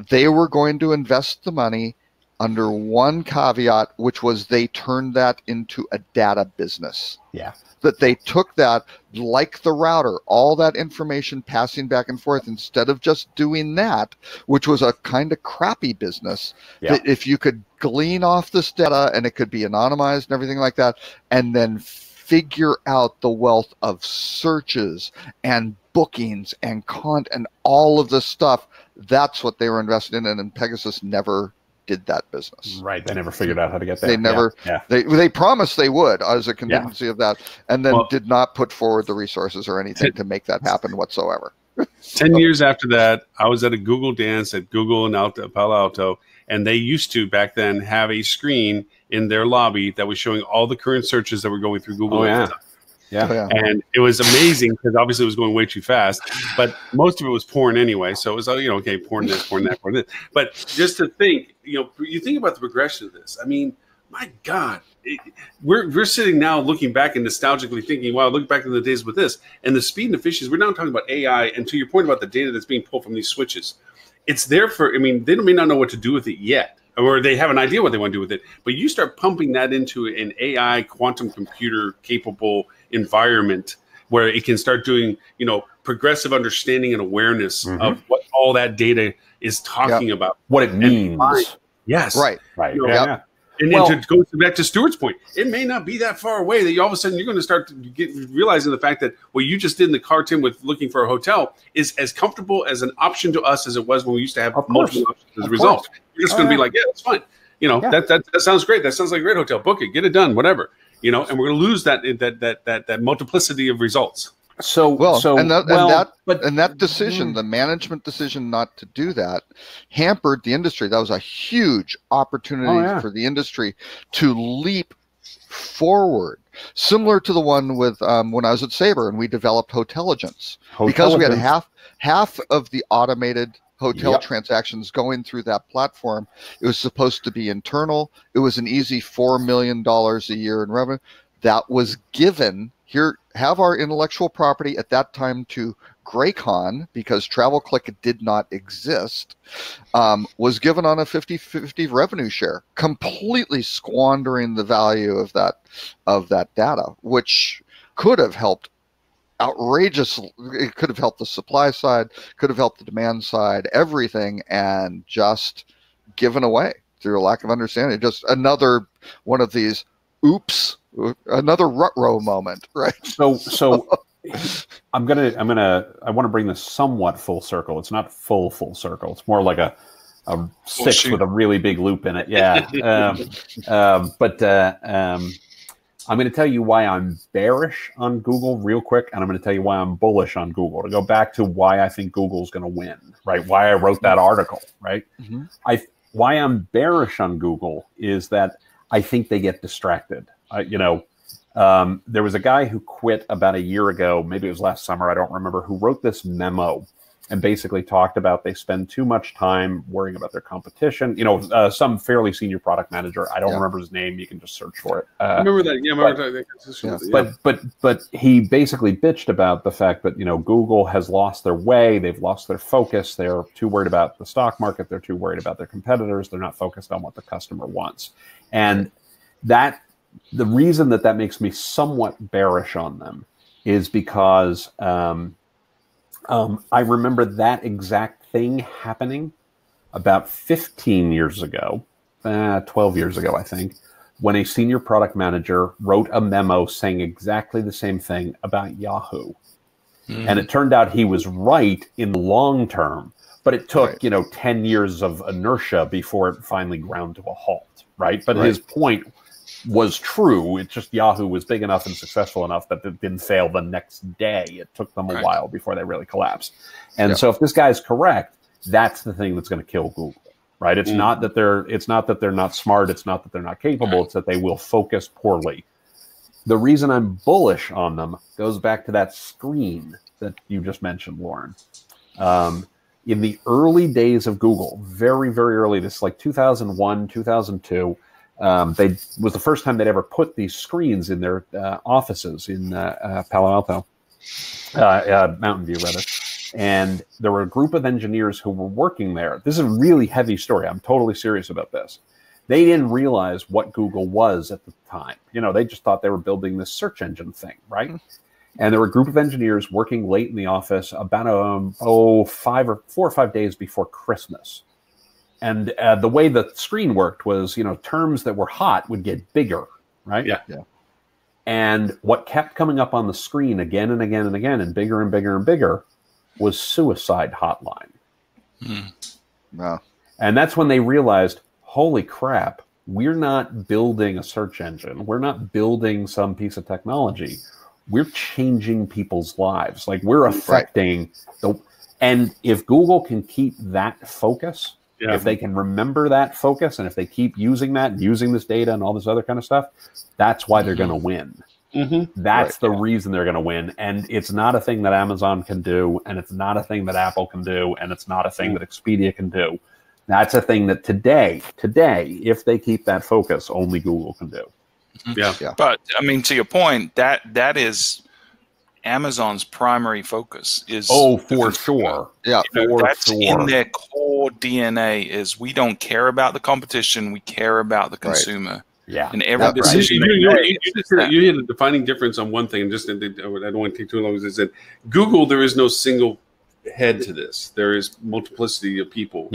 B: they were going to invest the money under one caveat, which was they turned that into a data business.
C: Yeah.
B: That they took that, like the router, all that information passing back and forth, instead of just doing that, which was a kind of crappy business, that if you could glean off this data and it could be anonymized and everything like that, and then figure out the wealth of searches and bookings and and all of this stuff, that's what they were invested in, and Pegasus never did that business.
C: Right. They never figured out how to get there.
B: They never, they promised they would as a contingency of that, and then did not put forward the resources or anything to make that happen whatsoever.
A: 10 years after that, I was at a Google dance at Google in Palo Alto, and they used to back then have a screen in their lobby that was showing all the current searches that were going through Google. And it was amazing because obviously it was going way too fast, but most of it was porn anyway. So it was, okay, porn this, porn that, porn this. But just to think, you think about the progression of this. I mean, my God, we're sitting now looking back and nostalgically thinking, wow, look back in the days with this and the speed and efficiency. We're now talking about AI, and to your point about the data that's being pulled from these switches, it's there for, they may not know what to do with it yet, or they have an idea what they want to do with it, but you start pumping that into an AI quantum computer capable environment where it can start doing, progressive understanding and awareness of what all that data is talking about.
C: What it means.
A: Yes.
B: Right.
A: And then to go back to Stuart's point, it may not be that far away that all of a sudden you're going to start realizing the fact that what you just did in the car, Tim, with looking for a hotel is as comfortable as an option to us as it was when we used to have multiple options as a result. You're just going to be like, that's fine. That sounds great. That sounds like a great hotel. Book it, get it done, whatever. And we're going to lose that multiplicity of results.
B: That decision, the management decision not to do that, hampered the industry. That was a huge opportunity for the industry to leap forward, similar to the one with when I was at Sabre and we developed Hotelligence, because we had half of the automated hotel transactions going through that platform. It was supposed to be internal. It was an easy $4 million a year in revenue that was given. Here, have our intellectual property at that time to Graycon, because TravelClick did not exist, was given on a 50-50 revenue share, completely squandering the value of that data, which could have helped outrageously. It could have helped the supply side, could have helped the demand side, everything, and just given away through a lack of understanding. Just another one of these another rut-row moment, right?
C: So I want to bring this somewhat full circle. It's not full circle. It's more like a six with a really big loop in it. Yeah. I'm going to tell you why I'm bearish on Google real quick, and I'm going to tell you why I'm bullish on Google, to go back to why I think Google's going to win, right? Why I wrote that article, right? Why I'm bearish on Google is that I think they get distracted. There was a guy who quit about a year ago, maybe it was last summer, I don't remember, who wrote this memo and basically talked about they spend too much time worrying about their competition. You know, some fairly senior product manager, I don't remember his name, you can just search for it.
A: I remember that. Yeah, I remember that.
C: But he basically bitched about the fact that, you know, Google has lost their way, they've lost their focus, they're too worried about the stock market, they're too worried about their competitors, they're not focused on what the customer wants. And that the reason that makes me somewhat bearish on them is because I remember that exact thing happening about 15 years ago, 12 years ago, I think, when a senior product manager wrote a memo saying exactly the same thing about Yahoo. And it turned out he was right in the long term, but it took, you know, 10 years of inertia before it finally ground to a halt, right? But his point was true. It's just Yahoo was big enough and successful enough that it didn't fail the next day. It took them a while before they really collapsed. And so if this guy's correct, that's the thing that's going to kill Google, right? It's not that they're not smart. It's not that they're not capable. It's that they will focus poorly. The reason I'm bullish on them goes back to that screen that you just mentioned, Lauren. In the early days of Google, very, very early, this is like 2001, 2002, they was the first time they'd ever put these screens in their offices in Palo Alto, Mountain View rather. And there were a group of engineers who were working there. This is a really heavy story. I'm totally serious about this. They didn't realize what Google was at the time. You know, they just thought they were building this search engine thing, right? And there were a group of engineers working late in the office about 4 or 5 days before Christmas. And the way the screen worked was, you know, terms that were hot would get bigger, right?
A: Yeah.
C: And what kept coming up on the screen again and again and again and bigger and bigger and bigger was suicide hotline.
B: Wow.
C: And that's when they realized, holy crap, we're not building a search engine. We're not building some piece of technology. We're changing people's lives. Like, we're affecting the... And if Google can keep that focus... If they can remember that focus, and if they keep using that and using this data and all this other kind of stuff, that's why they're going to win. That's the reason they're going to win. And it's not a thing that Amazon can do, and it's not a thing that Apple can do, and it's not a thing that Expedia can do. That's a thing that today, if they keep that focus, only Google can do.
E: But I mean, to your point, that is Amazon's primary focus is
C: for sure.
E: That's in their core DNA is we don't care about the competition, we care about the consumer. And every decision
A: you hit a defining difference on one thing. Just I don't want to take too long. Is that Google? There is no single head to this. There is multiplicity of people.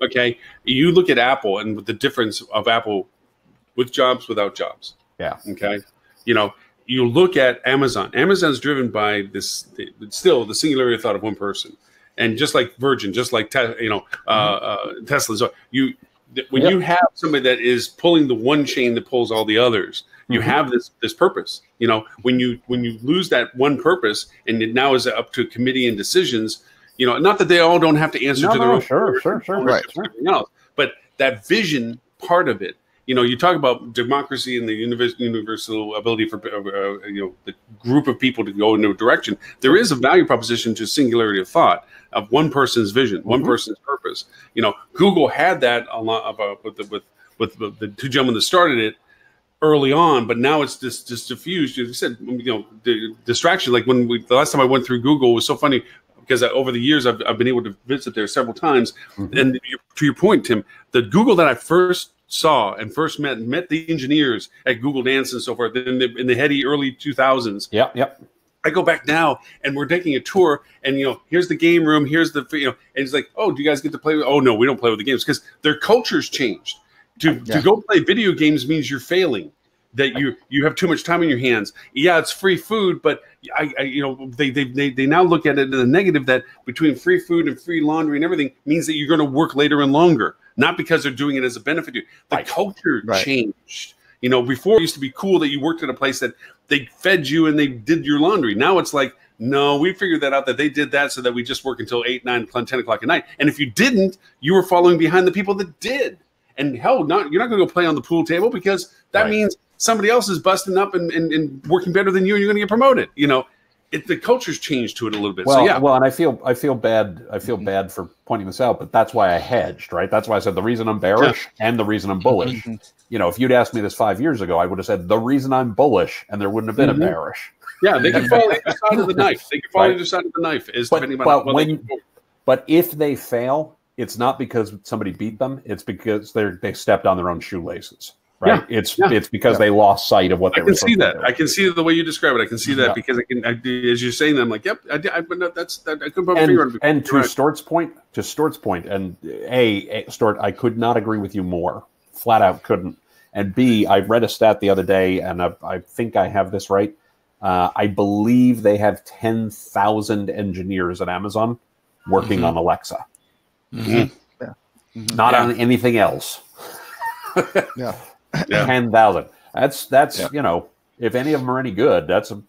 A: Okay, you look at Apple and the difference of Apple with jobs, without jobs. Okay, you know. You look at Amazon. Amazon's driven by still the singularity of thought of one person, and just like Virgin, just like Tesla. So when you have somebody that is pulling the one chain that pulls all the others, you have this purpose. You know, when you lose that one purpose, and it now is up to a committee and decisions. You know, not that they all don't have to answer to their own. Everything else, but that vision part of it. You know, you talk about democracy and the universal ability for the group of people to go in a direction. There is a value proposition to singularity of thought of one person's vision, one person's purpose. You know, Google had that a lot with the two gentlemen that started it early on, but now it's just diffused. You said, you know, the distraction. Like the last time I went through Google was so funny. Because over the years, I've been able to visit there several times. And to your point, Tim, the Google that I first saw and first met the engineers at Google Dance and so forth in the heady early 2000s. I go back now and we're taking a tour, and you know, here's the game room, here's the and it's like, oh, do you guys get to play with? Oh no, we don't play with the games, because their culture's changed. To go play video games means you're failing. That you have too much time in your hands. Yeah, it's free food, but they now look at it in the negative, that between free food and free laundry and everything means that you're going to work later and longer, not because they're doing it as a benefit to you. The culture changed. You know, before it used to be cool that you worked at a place that they fed you and they did your laundry. Now it's like, no, we figured that out, that they did that so that we just work until 8, 9, 10 o'clock at night. And if you didn't, you were following behind the people that did. And hell, you're not going to go play on the pool table, because that means somebody else is busting up and working better than you, and you're going to get promoted. You know, the culture's changed to it a little bit.
C: Well,
A: so yeah.
C: Well, and I feel bad. I feel bad for pointing this out, but that's why I hedged, right? That's why I said the reason I'm bearish and the reason I'm bullish. You know, if you'd asked me this 5 years ago, I would have said the reason I'm bullish, and there wouldn't have been a bearish.
A: Yeah, they can fall either side of the knife. They can fall either side of the knife.
C: But if they fail, it's not because somebody beat them. It's because they stepped on their own shoelaces. Right.
A: Yeah.
C: It's because they lost sight of what they were supposed to do.
A: I can see the way you describe it. I can see that because as you're saying that, I'm like, yep, I couldn't put my finger on it.
C: And to Stort's point, and Stort, I could not agree with you more. Flat out couldn't. And B, I read a stat the other day, and I think I have this right. I believe they have 10,000 engineers at Amazon working on Alexa. Not on anything else.
B: Yeah.
C: 10,000. That's you know, if any of them are any good, that's a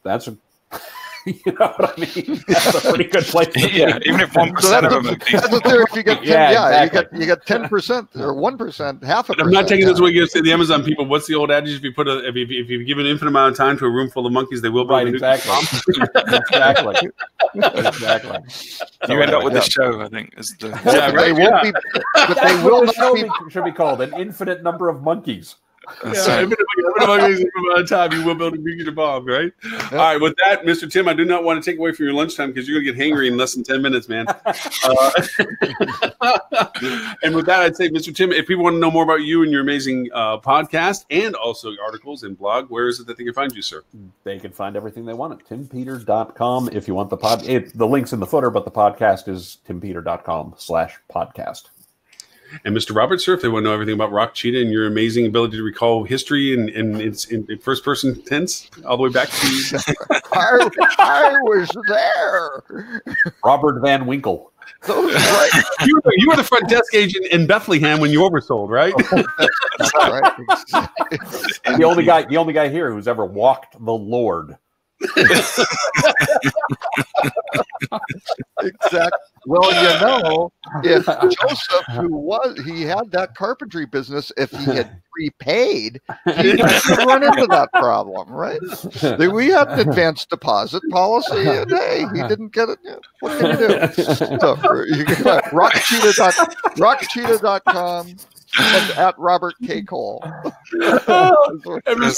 C: you know what I mean? That's a pretty good place.
E: Yeah, even if 1% of them.
B: That's the theory. If you get 10, exactly. you get 10% or 1%, half a percent.
A: I'm not taking this away. You say the Amazon people. What's the old adage? If you give an infinite amount of time to a room full of monkeys, they will build
C: exactly. Exactly.
E: You end up with the show, I think. Is the
B: they won't be, but they will not be.
C: Should be called an infinite number of monkeys.
A: Infinite amount of time, you will build a nuclear bomb, right? All right. With that, Mr. Tim, I do not want to take away from your lunchtime because you're going to get hangry in less than 10 minutes, man. And with that, I'd say, Mr. Tim, if people want to know more about you and your amazing podcast and also articles and blog, where is it that they can find you, sir?
C: They can find everything they want at timpeter.com. If you want the link's in the footer, but the podcast is timpeter.com/podcast.
A: And Mr. Roberts, sir, if they want to know everything about Rock Cheetah and your amazing ability to recall history and it's in first-person tense all the way back to
B: I was there.
C: Robert Van Winkle.
A: Right. You were the front desk agent in Bethlehem when you oversold, right?
B: That's right.
C: The only guy here who's ever walked the Lord.
B: Exactly. Well, you know, if Joseph, he had that carpentry business, if he had prepaid, he didn't run into that problem, right? We had an advanced deposit policy, and hey, he didn't get it. What can you do? So you can go rockcheetah.com. And at Robert K. Cole.
E: Oh, man.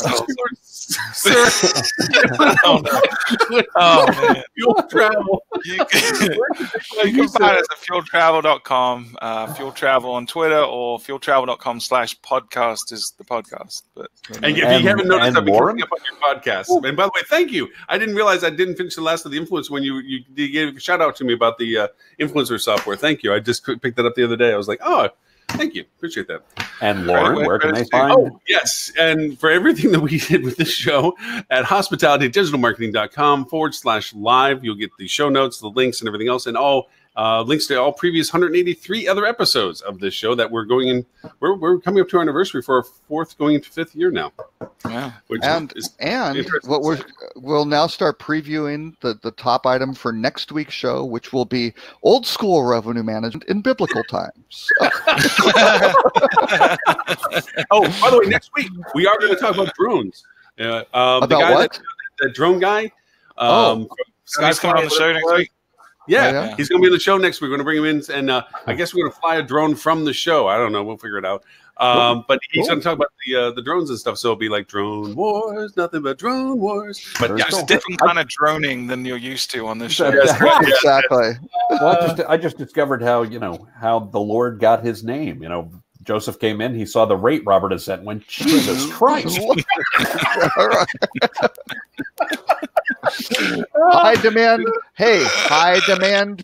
A: Fuel travel.
E: You can find us at fueltravel.com, Fuel Travel on Twitter, or fueltravel.com/podcast is the podcast. But
A: if you haven't noticed, I've been coming up on your podcast. And by the way, thank you. I didn't realize I didn't finish the last of the influence when you gave a shout out to me about the influencer software. Thank you. I just picked that up the other day. I was like, oh, thank you. Appreciate that.
C: And Lauren, where can they find?
A: Oh, yes. And for everything that we did with this show at hospitalitydigitalmarketing.com/live, you'll get the show notes, the links, and everything else, and all links to all previous 183 other episodes of this show that we're going in. We're coming up to our anniversary for our 4th, going into 5th year now.
E: Yeah.
B: And what we'll now start previewing the top item for next week's show, which will be old school revenue management in biblical times.
A: Oh, by the way, next week we are going to talk about drones.
B: About
A: the guy
B: what?
A: That drone guy.
E: He's coming on the show next week.
A: Yeah, he's going to be on the show next week. We're going to bring him in, and I guess we're going to fly a drone from the show. I don't know. We'll figure it out. But he's going to talk about the drones and stuff. So it'll be like drone wars, nothing but drone wars. But
E: yeah, it's a different kind of droning than you're used to on this show.
B: Exactly.
C: Well, I just discovered how the Lord got his name. You know, Joseph came in, he saw the rate Robert had set and went, Jesus Christ.
B: High demand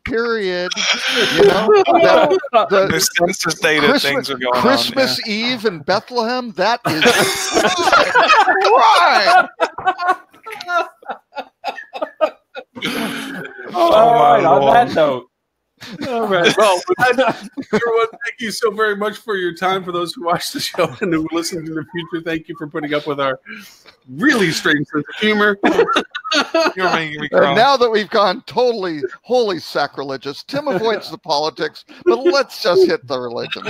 B: period. You know,
E: things are going
B: Christmas Eve in Bethlehem, that is right.
C: All right, on that note.
A: All right. Well, everyone, thank you so very much for your time. For those who watch the show and who listen in the future, thank you for putting up with our really strange sense of humor.
E: You're making me cry.
B: And now that we've gone totally holy sacrilegious, Tim avoids the politics, but let's just hit the religion.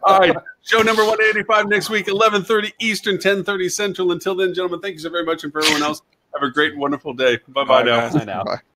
A: All right. Show number 185 next week, 11:30 Eastern, 10:30 Central. Until then, gentlemen, thank you so very much. And for everyone else, Have a great, wonderful day. Bye-bye now.
E: guys.
C: I know.
B: Bye.